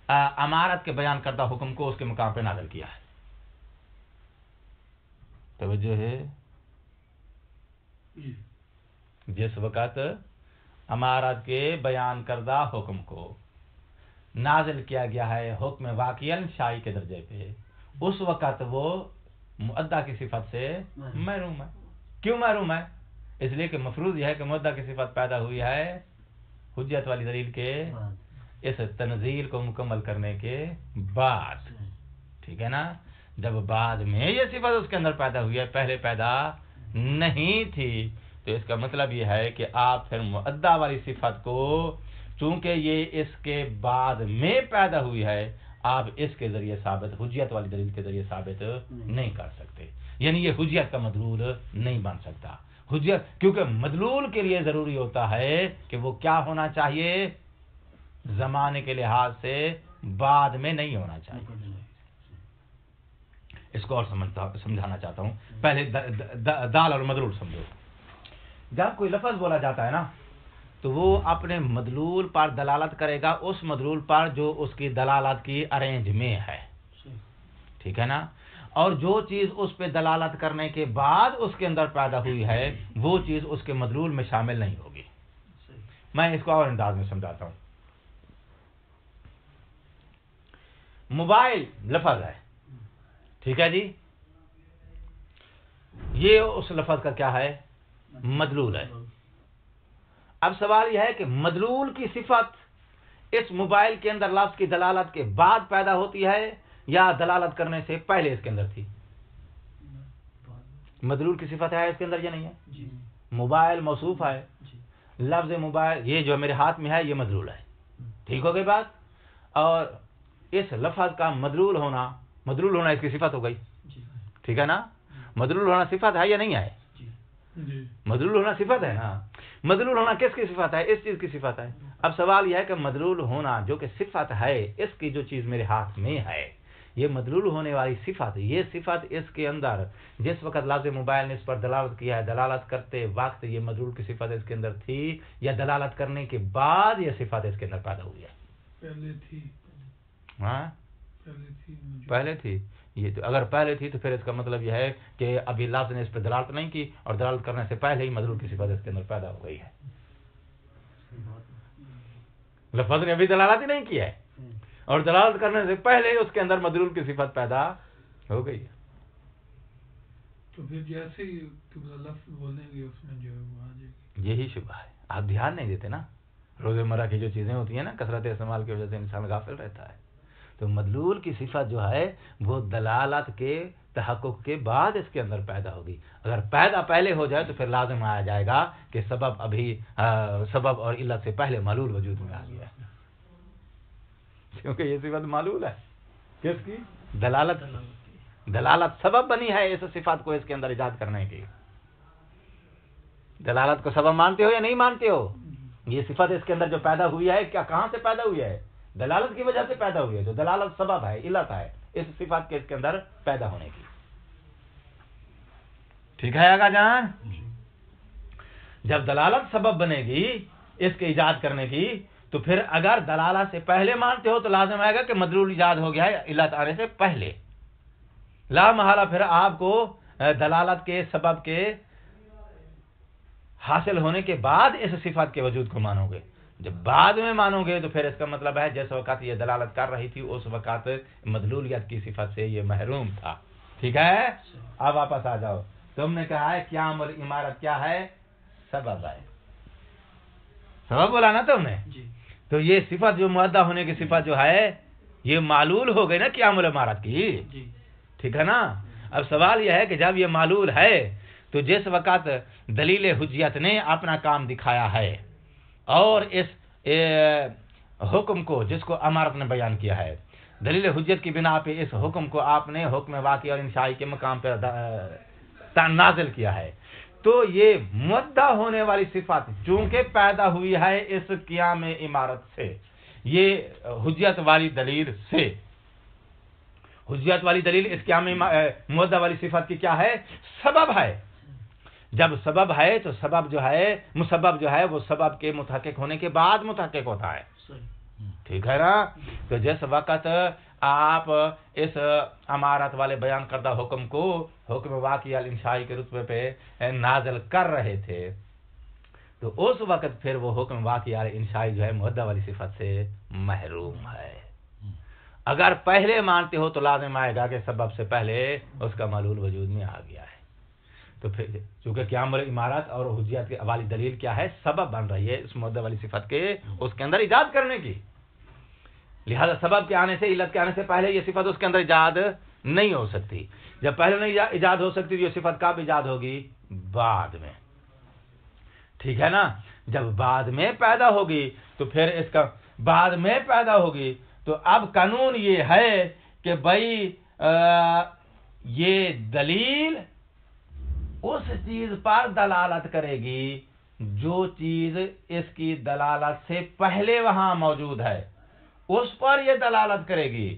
امارت کے بیان کردہ حکم کو اس کے مقام پہ نازل کیا ہے. توجہ ہے؟ جس وقت امارت کے بیان کردہ حکم کو نازل کیا گیا ہے حکم واقعی الانشائی کے درجے پہ، اس وقت وہ مؤدی کی صفت سے محروم ہے. کیوں محروم ہے؟ اس لیے کہ مفروض یہ ہے کہ مؤدی کی صفت پیدا ہوئی ہے حجت والی دلیل کے اس تنزیل کو مکمل کرنے کے بعد، ٹھیک ہے نا، جب بعد میں یہ صفت اس کے اندر پیدا ہوئی ہے، پہلے پیدا نہیں تھی، تو اس کا مطلب یہ ہے کہ آپ پھر مؤدہ والی صفت کو، چونکہ یہ اس کے بعد میں پیدا ہوئی ہے، آپ اس کے ذریعے ثابت، حجیت والی دلیل کے ذریعے ثابت نہیں کر سکتے، یعنی یہ حجیت کا مدلول نہیں بن سکتا. حجیت، کیونکہ مدلول کے لیے ضروری ہوتا ہے کہ وہ کیا ہونا چاہیے، زمانے کے لحاظ سے بعد میں نہیں ہونا چاہیے. اس کو اور سمجھانا چاہتا ہوں. پہلے دال اور مدلول سمجھو. جب کوئی لفظ بولا جاتا ہے نا، تو وہ اپنے مدلول پر دلالت کرے گا، اس مدلول پر جو اس کی دلالت کی ارینج میں ہے، ٹھیک ہے نا، اور جو چیز اس پہ دلالت کرنے کے بعد اس کے اندر پیدا ہوئی ہے، وہ چیز اس کے مدلول میں شامل نہیں ہوگی. میں اس کو اور انداز میں سمجھاتا ہوں. موبائل لفظ ہے، ٹھیک ہے جی، یہ اس لفظ کا کیا ہے، مدلول ہے. اب سوال یہ ہے کہ مدلول کی صفت اس موبائل کے اندر لفظ کی دلالت کے بعد پیدا ہوتی ہے یا دلالت کرنے سے پہلے اس کے اندر تھی؟ مدلول کی صفت ہے اس کے اندر یا نہیں ہے؟ موبائل موصوف ہے، لفظ موبائل یہ جو میرے ہاتھ میں ہے یہ مدلول ہے، ٹھیک ہو گئی بات. اور اس لفظ کا مدلول ہونا اس کی صفت ہو گئی، ٹھیک ہے نا. مدلول ہونا صفت ہے یا نہیں ہے؟ مدلول ہونا صفت ہے نا. مدلول ہونا کس کی صفت ہے؟ اس چیز کی صفت ہے. اب سوال یہ ہے کہ مدلول ہونا جو کہ صفت ہے، اس کی جو چیز میرے ہاتھ میں ہے، یہ مدلول ہونے والی صفت، یہ صفت اس کے اندر جس وقت لفظ موبائل نے اس پر دلالت کیا ہے، دلالت کرتے وقت یہ مدلول کی صفت اس کے اندر تھی یا دلالت کرنے کے بعد یہ صفت اس کے اندر پیدا ہوئی ہے؟ پہلے تھی. ہاں پہلے تھی. یہ تو اگر پہلے تھی تو پھر اس کا مطلب یہ ہے کہ ابھی لفظ نے اس پہ دلالت نہیں کی، اور دلالت کرنے سے پہلے ہی مدلول کی صفت اس کے اندر پیدا ہو گئی ہے. لفظ نے ابھی دلالت ہی نہیں کی ہے، اور دلالت کرنے سے پہلے ہی اس کے اندر مدلول کی صفت پیدا ہو گئی ہے. تو پھر جیسے ہی لفظ بولیں گے اس میں جو آ جائے گی. یہی شبہ ہے، آپ دھیان نہیں دیتے نا. روزمرہ کی جو چیزیں ہوتی ہیں نا، کثرت استعمال کی وجہ سے انسان غافل رہتا ہے. تو مدلول کی صفت جو ہے وہ دلالت کے تحقق کے بعد اس کے اندر پیدا ہوگی. اگر پیدا پہلے ہو جائے تو پھر لازم آیا جائے گا کہ سبب اور علت سے پہلے معلول وجود میں آ گیا ہے، کیونکہ یہ صفت معلول ہے. کس کی؟ دلالت سبب بنی ہے اس صفت کو اس کے اندر ایجاد کرنے کی. دلالت کو سبب مانتے ہو یا نہیں مانتے ہو؟ یہ صفت اس کے اندر جو پیدا ہوئی ہے، کیا کہاں سے پیدا ہوئی ہے؟ دلالت کی وجہ سے پیدا ہوئی ہے. جو دلالت سبب ہے، علت ہے اس صفت کے اس کے اندر پیدا ہونے کی. ٹھیک ہے آقا جان؟ جب دلالت سبب بنے گی اس کے ایجاد کرنے کی، تو پھر اگر دلالت سے پہلے مانتے ہو تو لازم آئے گا کہ مدلول ایجاد ہو گیا ہے علت آنے سے پہلے. لا محالہ پھر آپ کو دلالت کے سبب کے حاصل ہونے کے بعد اس صفت کے وجود کو مانو گے. جب بعد میں مانو گے تو پھر اس کا مطلب ہے جس وقت یہ دلالت کر رہی تھی اس وقت مدلولیت کی صفت سے یہ محروم تھا. ٹھیک ہے، اب واپس آ جاؤ. تم نے کہا ہے قیام اور عمارت کیا ہے؟ سبب ہے. سبب بولا نا تم نے. تو یہ صفت جو مؤدہ ہونے کی صفت جو ہے یہ معلول ہو گئی نا قیام العمارت کی. ٹھیک ہے نا. اب سوال یہ ہے کہ جب یہ معلول ہے تو جس وقت دلیل حجیت نے اپنا کام دکھایا ہے اور اس حکم کو جس کو عمارت نے بیان کیا ہے، دلیل حجت کی بنا پہ اس حکم کو آپ نے حکم واقعی اور انشائی کے مقام پہ نازل کیا ہے، تو یہ مؤدہ ہونے والی صفت چونکہ پیدا ہوئی ہے اس قیام عمارت سے، یہ حجت والی دلیل سے، حجت والی دلیل اس قیام مؤدہ والی صفت کی کیا ہے؟ سبب ہے. جب سبب ہے تو سبب جو ہے مسبب جو ہے وہ سبب کے متحقق ہونے کے بعد متحقق ہوتا ہے. ٹھیک ہے نا. تو جس وقت آپ اس عمارت والے بیان کردہ حکم کو حکم واقعی الانشائی کے رتبے پہ نازل کر رہے تھے تو اس وقت پھر وہ حکم واقعی الانشائی جو ہے مؤدہ والی صفت سے محروم ہے. اگر پہلے مانتے ہو تو لازم آئے گا کہ سبب سے پہلے اس کا معلول وجود میں آ گیا ہے. تو پھر چونکہ قیام العمارت اور حجیت والی دلیل کیا ہے؟ سبب بن رہی ہے اس مؤدہ والی صفت کے اس کے اندر ایجاد کرنے کی. لہذا سبب کے آنے سے، علت کے آنے سے پہلے یہ صفت اس کے اندر ایجاد نہیں ہو سکتی. جب پہلے نہیں ایجاد ہو سکتی تو یہ صفت کب ایجاد ہوگی؟ بعد میں. ٹھیک ہے نا؟ جب بعد میں پیدا ہوگی تو پھر اس کا بعد میں پیدا ہوگی تو اب قانون یہ ہے کہ بھائی یہ دلیل اس چیز پر دلالت کرے گی جو چیز اس کی دلالت سے پہلے وہاں موجود ہے، اس پر یہ دلالت کرے گی،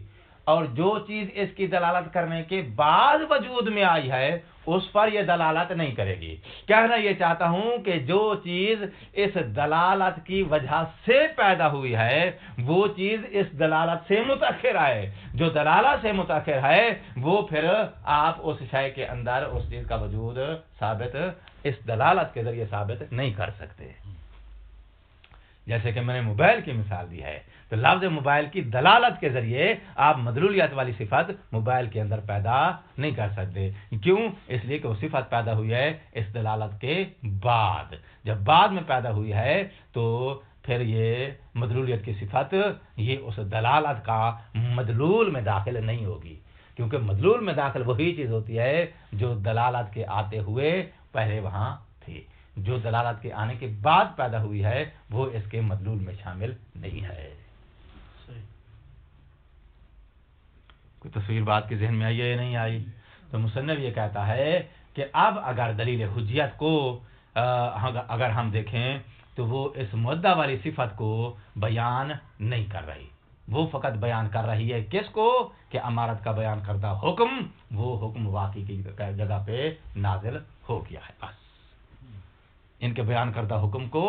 اور جو چیز اس کی دلالت کرنے کے بعد وجود میں آئی ہے اس پر یہ دلالت نہیں کرے گی. کہنا یہ چاہتا ہوں کہ جو چیز اس دلالت کی وجہ سے پیدا ہوئی ہے وہ چیز اس دلالت سے متأخر ہے. جو دلالت سے متأخر ہے وہ پھر آپ اس شے کے اندر اس چیز کا وجود ثابت اس دلالت کے ذریعے ثابت نہیں کر سکتے. جیسے کہ میں نے موبائل کی مثال دی ہے تو لفظ موبائل کی دلالت کے ذریعے آپ مدلولیت والی صفت موبائل کے اندر پیدا نہیں کر سکتے. کیوں؟ اس لیے کہ وہ صفت پیدا ہوئی ہے اس دلالت کے بعد. جب بعد میں پیدا ہوئی ہے تو پھر یہ مدلولیت کی صفت یہ اس دلالت کا مدلول میں داخل نہیں ہوگی، کیونکہ مدلول میں داخل وہی چیز ہوتی ہے جو دلالت کے آتے ہوئے پہلے وہاں تھی. جو دلالت کے آنے کے بعد پیدا ہوئی ہے وہ اس کے مدلول میں شامل نہیں ہے. کوئی تصویر بات کے ذہن میں آئی ہے یا نہیں آئی؟ تو مصنف یہ کہتا ہے کہ اب اگر دلیل حجیت کو اگر ہم دیکھیں تو وہ اس مدعا والی صفت کو بیان نہیں کر رہی، وہ فقط بیان کر رہی ہے کس کو؟ کہ امارت کا بیان کردہ حکم وہ حکم واقعی کی جگہ پہ نازل ہو گیا ہے. بس ان کے بیان کردہ حکم کو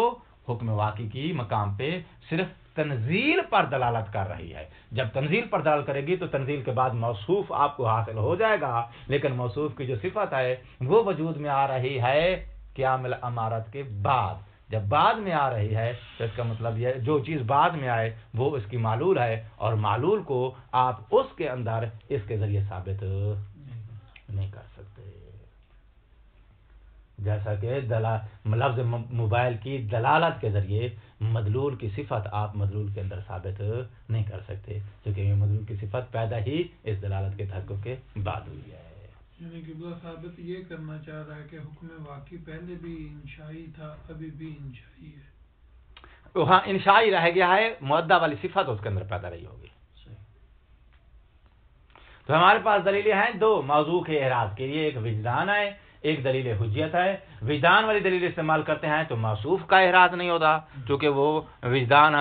حکم واقعی کی مقام پہ صرف تنزیل پر دلالت کر رہی ہے. جب تنزیل پر دلالت کرے گی تو تنزیل کے بعد موصوف آپ کو حاصل ہو جائے گا، لیکن موصوف کی جو صفت ہے وہ وجود میں آ رہی ہے قیام الامارت کے بعد. جب بعد میں آ رہی ہے تو اس کا مطلب یہ جو چیز بعد میں آئے وہ اس کی معلول ہے، اور معلول کو آپ اس کے اندر اس کے ذریعے ثابت نہیں کر سکتے. جیسا کہ لفظ موبائل کی دلالت کے ذریعے مدلول کی صفت آپ مدلول کے اندر ثابت نہیں کر سکتے، کیونکہ یہ مدلول کی صفت پیدا ہی اس دلالت کے تحقق کے بعد ہوئی ہے. یعنی قبلہ ثابت یہ کرنا چاہ رہا ہے کہ حکم واقعی پہلے بھی انشائی تھا، ابھی بھی انشائی ہے. ہاں انشائی رہ گیا ہے، مؤدہ والی صفت اس کے اندر پیدا رہی ہوگی. تو ہمارے پاس دلیلیں ہیں دو موضوع کے اعراض کے لیے، ایک وجدان ہے، ایک دلیل حجیت ہے. وجدان والی دلیل استعمال کرتے ہیں تو موصوف کا احراز نہیں ہوتا، کیونکہ وہ وجدان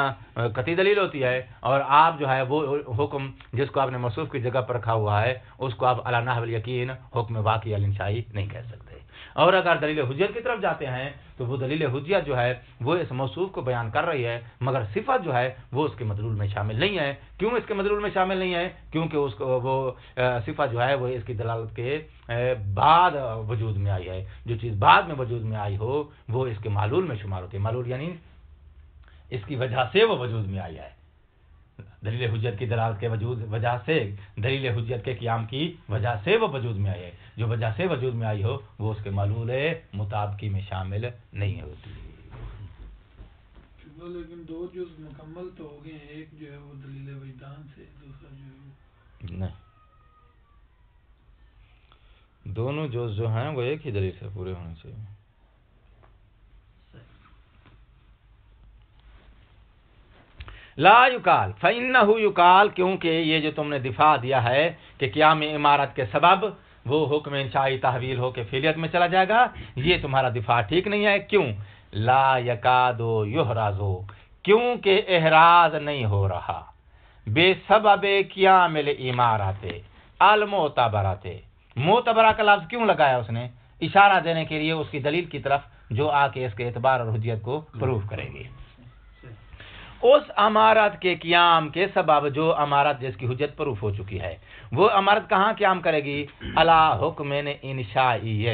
قطعی دلیل ہوتی ہے، اور آپ جو ہے وہ حکم جس کو آپ نے موصوف کی جگہ پر رکھا ہوا ہے اس کو آپ علی نحو الیقین حکم واقعی الانشائی نہیں کہہ سکتے. اور اگر دلیل حجیت کی طرف جاتے ہیں تو وہ دلیل حجیت جو ہے وہ اس موصوف کو بیان کر رہی ہے، مگر صفت جو ہے وہ اس کے مدلول میں شامل نہیں ہے. کیوں اس کے مدلول میں شامل نہیں ہے؟ کیونکہ اس کو وہ صفت جو ہے وہ اس کی دلالت کے بعد وجود میں آئی ہے. جو چیز بعد میں وجود میں آئی ہو وہ اس کے معلول میں شمار ہوتی ہے. معلول یعنی اس کی وجہ سے وہ وجود میں آئی ہے. دلیل حجت کی دلالت کے وجہ سے، دلیل حجت کے قیام کی وجہ سے وہ وجود میں آئی ہے. جو وجہ سے وجود میں آئی ہو وہ اس کے معلول مطابقی میں شامل نہیں ہوتی. لیکن دو جز مکمل تو ہو گئے ہیں، ایک جو ہے وہ دلیل وجدان سے، دوسرا جو ہے نہیں، دونوں جز جو ہیں وہ ایک ہی دلیل سے پورے ہونے چاہیے. لا یقال فإنہ یقال، کیونکہ یہ جو تم نے دفاع دیا ہے کہ قیام عمارت کے سبب وہ حکم انشائی تحویل ہو کے فعلیت میں چلا جائے گا، یہ تمہارا دفاع ٹھیک نہیں ہے. کیوں؟ لا یکادو یحرزو، کیونکہ احراز نہیں ہو رہا بے سبب قیام العمارت المعتبرات. معتبرہ کا لفظ کیوں لگایا اس نے؟ اشارہ دینے کے لیے اس کی دلیل کی طرف جو آ کے اس کے اعتبار اور حجیت کو پروف کرے گی. اس عمارت کے قیام کے سبب جو عمارت جس کی حجت پروف ہو چکی ہے، وہ عمارت کہاں قیام کرے گی؟ علی حکم انشائی،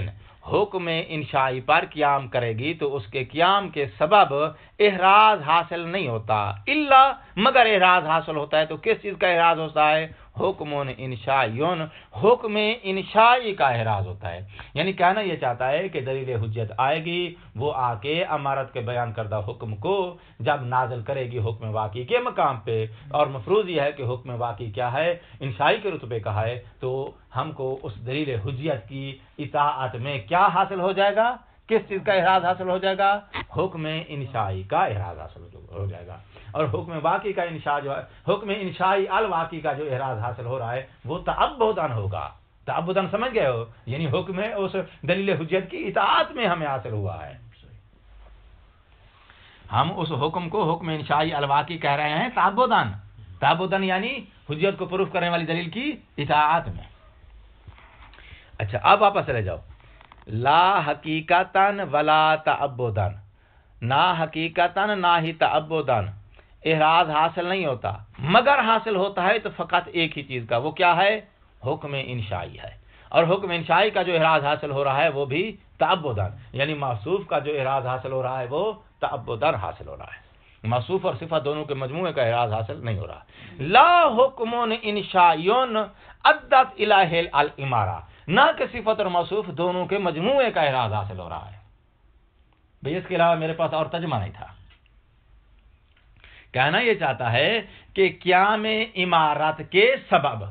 حکم انشائی پر قیام کرے گی. تو اس کے قیام کے سبب احراز حاصل نہیں ہوتا، الا مگر احراز حاصل ہوتا ہے. تو کس چیز کا احراز ہوتا ہے؟ حکم انشائیون، حکم انشائی کا احراز ہوتا ہے. یعنی کہنا یہ چاہتا ہے کہ دلیل حجت آئے گی، وہ آ کے امارت کے بیان کردہ حکم کو جب نازل کرے گی حکم واقعی کے مقام پہ، اور مفروض یہ ہے کہ حکم واقعی کیا ہے، انشائی کے رتبے کا ہے، تو ہم کو اس دلیل حجت کی اطاعت میں کیا حاصل ہو جائے گا، کس چیز کا احراز حاصل ہو جائے گا؟ حکم انشائی کا احراز حاصل ہو جائے گا. اور حکم واقعی کا انشاء جو ہے، حکم انشائی الواقعی کا جو احراز حاصل ہو رہا ہے وہ تعبداً ہوگا. تعبداً سمجھ گئے ہو؟ یعنی حکم اس دلیل حجت کی اطاعت میں ہمیں حاصل ہوا ہے. ہم اس حکم کو حکم انشائی الواقعی کہہ رہے ہیں تعبداً. تعبداً یعنی حجت کو پروف کرنے والی دلیل کی اطاعت میں. اچھا اب واپس چلے جاؤ. لا حقیقتاً ولا تعبداً، نہ حقیقتاً نہ ہی تعبداً احراز حاصل نہیں ہوتا، مگر حاصل ہوتا ہے تو فقط ایک ہی چیز کا، وہ کیا ہے؟ حکم انشائی ہے. اور حکم انشائی کا جو احراز حاصل ہو رہا ہے وہ بھی تعبداً، یعنی موصوف کا جو احراز حاصل ہو رہا ہے وہ تعبداً حاصل ہو رہا ہے. موصوف اور صفت دونوں کے مجموعے کا احراز حاصل نہیں ہو رہا. لا حکم انشائیون عدت الہ الامارہ، نہ کہ صفت اور موصوف دونوں کے مجموعے کا احراز حاصل ہو رہا ہے. بھئی اس کے علاوہ میرے پاس اور ترجمہ نہیں تھا. کہنا یہ چاہتا ہے کہ قیام عمارت کے سبب،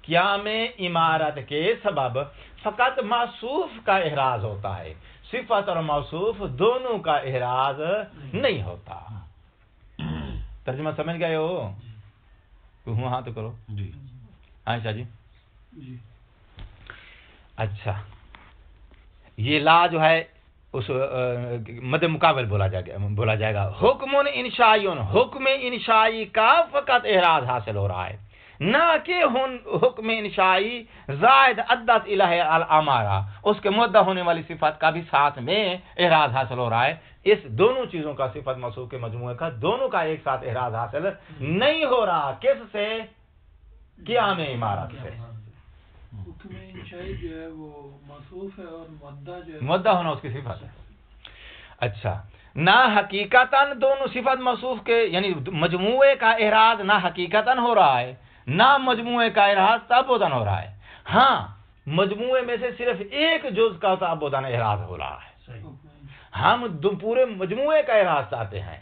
قیام عمارت کے سبب فقط موصوف کا احراز ہوتا ہے، صفت اور موصوف دونوں کا احراز نہیں ہوتا. ترجمہ سمجھ گئے ہو؟ ہوں ہاں تو کرو. جی عائشہ جی. جی اچھا یہ لا جو ہے اس مد مقابل بولا جائے گا. حکم انشائیون، حکم انشائی کا فقط احراز حاصل ہو رہا ہے، نہ کہ حکم انشائی زائد عدت الہ الامارہ، اس کے مدعا ہونے والی صفت کا بھی ساتھ میں احراز حاصل ہو رہا ہے. اس دونوں چیزوں کا، صفت موصوف کے مجموعے کا، دونوں کا ایک ساتھ احراز حاصل نہیں ہو رہا. کس سے؟ قیام عمارت سے. حکم انشائی جو ہے وہ موصوف ہے اور مدعا جو ہے مدعا ہونا اس کی صفت ہے. اچھا نہ حقیقتاً دونوں صفت موصوف کے یعنی مجموعے کا احراز نہ حقیقتاً ہو رہا ہے، نہ مجموعے کا احراز تعبداً ہو رہا ہے. ہاں مجموعے میں سے صرف ایک جز کا تعبداً احراز ہو رہا ہے. ہم پورے مجموعے کا احراز چاہتے ہیں.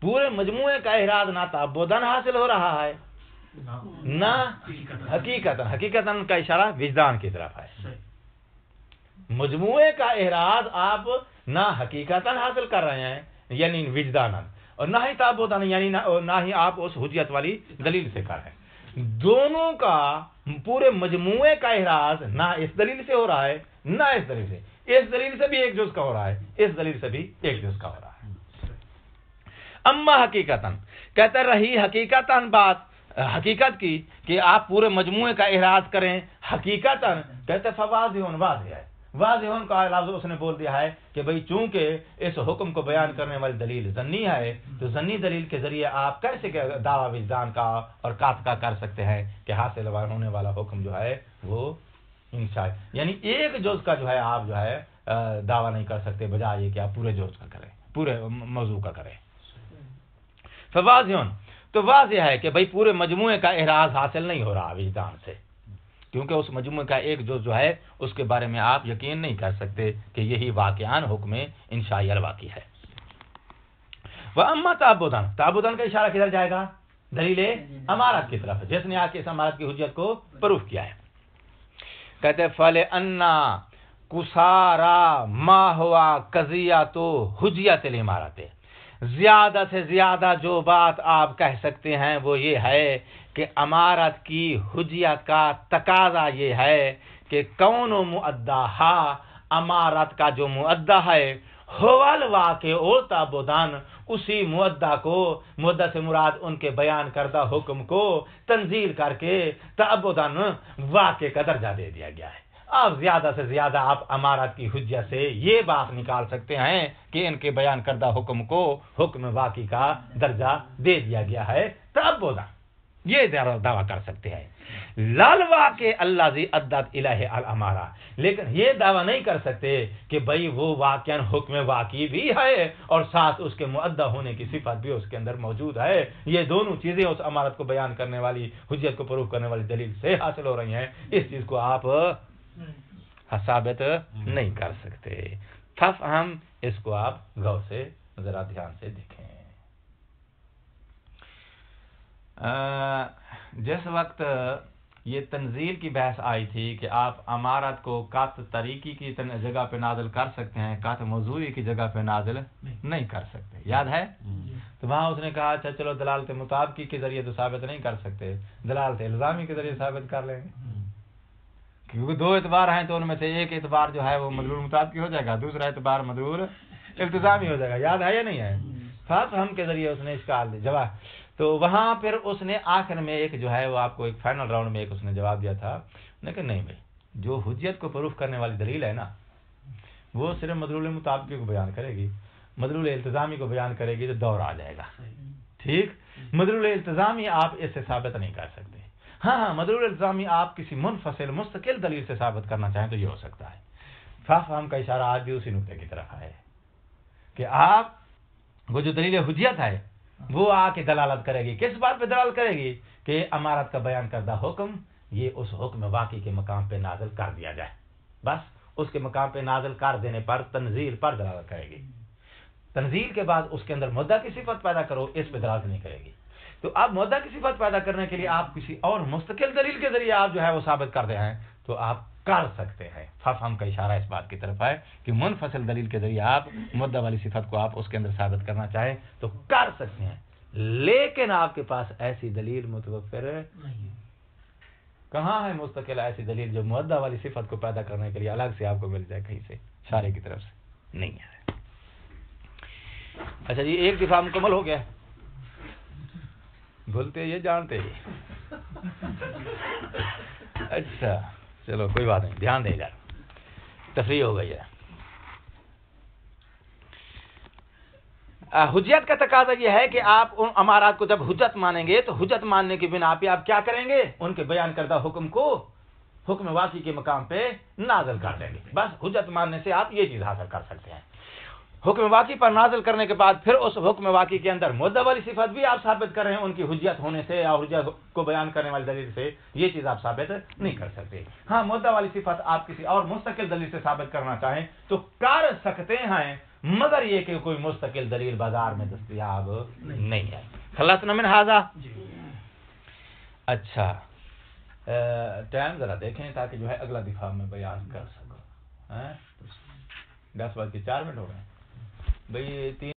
پورے مجموعے کا احراز نہ تعبداً حاصل ہو رہا ہے نہ حقیقتاً. حقیقتاً کا اشارہ وجدان کی طرف ہے. مجموعے کا احراز آپ نہ حقیقتاً حاصل کر رہے ہیں یعنی وجداناً، اور نہ ہی تعبداً یعنی نہ ہی آپ اس حجت والی دلیل سے کر رہے ہیں. دونوں کا پورے مجموعے کا احراز نہ اس دلیل سے ہو رہا ہے نہ اس دلیل سے. اس دلیل سے بھی ایک جز کا ہو رہا ہے، اس دلیل سے بھی ایک جز کا ہو رہا ہے. اما حقیقتاً کہتے رہی حقیقتاً بات حقیقت کی کہ آپ پورے مجموعے کا احراز کریں حقیقتاً، کہتے فواضح واضح ہے. واضح کا لفظ اس نے بول دیا ہے کہ بھئی چونکہ اس حکم کو بیان کرنے والی دلیل ظنی ہے تو ظنی دلیل کے ذریعے آپ کیسے دعویٰ وجدان کا اور قاط کا کر سکتے ہیں کہ حاصل ہونے والا حکم جو ہے وہ انشاء، یعنی ایک جز کا جو ہے آپ جو ہے دعویٰ نہیں کر سکتے، بجائے یہ کہ آپ پورے جز کا کریں، پورے موضوع کا کریں. فواضح تو واضح ہے کہ بھئی پورے مجموعے کا احراز حاصل نہیں ہو رہا وجدان سے، کیونکہ اس مجموعے کا ایک جز جو ہے اس کے بارے میں آپ یقین نہیں کر سکتے کہ یہی واقعان حکم انشائی الواقعی ہے. وَأَمَّا تَعَبُّدًا، تعبداً کا اشارہ کدھر جائے گا؟ دلیل امارت کی طرف، جس نے آ کے اس امارت کی حجت کو پروف کیا ہے. کہتے فَلِأَنَّا قُصَارَا مَا ہُوَ قَضِيَّةُ حُجِّيَّةِ الْعِمَارَةِ، زیادہ سے زیادہ جو بات آپ کہہ سکتے ہیں وہ یہ ہے کہ امارت کی حجیت کا تقاضا یہ ہے کہ کون مؤدّاہا، امارت کا جو مؤدّا ہے، حول واقع اور تعبداً، اسی مؤدّا کو، مؤدّا سے مراد ان کے بیان کردہ حکم کو تنزیل کر کے تعبداً واقع کا درجہ دے دیا گیا ہے. آپ زیادہ سے زیادہ آپ امارت کی حجت سے یہ بات نکال سکتے ہیں کہ ان کے بیان کردہ حکم کو حکم واقعی کا درجہ دے دیا گیا ہے تعبداً. یہ دعویٰ کر سکتے ہیں. لالوا کے اللہ زی عدد الہ الامارہ، لیکن یہ دعویٰ نہیں کر سکتے کہ بھئی وہ واقعاً حکم واقعی بھی ہے اور ساتھ اس کے مؤدہ ہونے کی صفت بھی اس کے اندر موجود ہے. یہ دونوں چیزیں اس امارت کو بیان کرنے والی، حجت کو پروف کرنے والی دلیل سے حاصل ہو رہی ہیں. اس چیز کو آپ ثابت نہیں کر سکتے. ففہم، اس کو آپ غور سے ذرا دھیان سے دیکھیں. جس وقت یہ تنزیل کی بحث آئی تھی کہ آپ امارت کو قط طریقی کی جگہ پہ نازل کر سکتے ہیں، قط موضوعی کی جگہ پہ نازل نہیں کر سکتے، یاد ہے؟ تو وہاں اس نے کہا اچھا چلو دلالت مطابقی کے ذریعے تو ثابت نہیں کر سکتے، دلالت الزامی کے ذریعے ثابت کر لیں گے، کیونکہ دو اعتبار ہیں تو ان میں سے ایک اعتبار جو ہے وہ مدلول مطابقی ہو جائے گا، دوسرا اعتبار مدلول التزامی ہو جائے گا. یاد ہے یا نہیں ہے؟ فہم کے ذریعے اس نے اشکال دی جواب. تو وہاں پھر اس نے آخر میں ایک جو ہے وہ آپ کو ایک فائنل راؤنڈ میں ایک اس نے جواب دیا تھا لیکن نہیں بھائی، جو حجت کو پروف کرنے والی دلیل ہے نا وہ صرف مدلول مطابقی کو بیان کرے گی، مدلول التزامی کو بیان کرے گی تو دور آ جائے گا. ٹھیک، مدلول التزامی آپ اس سے ثابت نہیں کر سکتے. ہاں مدلول التزامی آپ کسی منفصل مستقل دلیل سے ثابت کرنا چاہیں تو یہ ہو سکتا ہے. فہم کا اشارہ آج بھی اسی نقطے کی طرف ہے کہ آپ وہ جو دلیل حجت ہے وہ آ کے دلالت کرے گی. کس بات پہ دلالت کرے گی؟ کہ امارت کا بیان کردہ حکم یہ اس حکم واقعی کے مقام پہ نازل کر دیا جائے. بس اس کے مقام پہ نازل کر دینے پر تنزیل پر دلالت کرے گی. تنزیل کے بعد اس کے اندر مدعا کی صفت پیدا کرو، اس پہ دلالت نہیں کرے گی. تو اب مدعا کی صفت پیدا کرنے کے لیے آپ کسی اور مستقل دلیل کے ذریعے آپ جو ہے وہ ثابت کر دے ہیں تو آپ کر سکتے ہیں. فہم کا اشارہ اس بات کی طرف ہے کہ منفصل دلیل کے ذریعے آپ مدعا والی صفت کو آپ اس کے اندر ثابت کرنا چاہیں تو کر سکتے ہیں، لیکن آپ کے پاس ایسی دلیل متوفر نہیں. کہاں ہے مستقل ایسی دلیل جو مدعا والی صفت کو پیدا کرنے کے لیے الگ سے آپ کو مل جائے کہیں سے؟ اشارے کی طرف سے نہیں ہے. اچھا جی، ایک دفعہ مکمل ہو گیا. بولتے یہ جانتے ہی. اچھا چلو کوئی بات نہیں، دھیان دے جا، تفریح ہو گئی ہے. حجت کا تقاضا یہ ہے کہ آپ ان امارات کو جب حجت مانیں گے تو حجت ماننے کی بنا پہ آپ کیا کریں گے؟ ان کے بیان کردہ حکم کو حکم واقعی کے مقام پہ نازل کر دیں گے. بس حجت ماننے سے آپ یہ چیز حاصل کر سکتے ہیں. حکم واقعی پر نازل کرنے کے بعد پھر اس حکم واقعی کے اندر مدعا والی صفت بھی آپ ثابت کر رہے ہیں ان کی حجت ہونے سے اور حجت کو بیان کرنے والی دلیل سے. یہ چیز آپ ثابت نہیں کر سکتے. ہاں مدعا والی صفت آپ کسی اور مستقل دلیل سے ثابت کرنا چاہیں تو کر سکتے ہیں، مگر یہ کہ کوئی مستقل دلیل بازار میں دستیاب نہیں ہے. خلصنا من ھذا. اچھا ٹائم ذرا دیکھیں تاکہ جو ہے اگلا دفعہ میں بیان کر سکوں. 10:04 ہو گئے بھئی.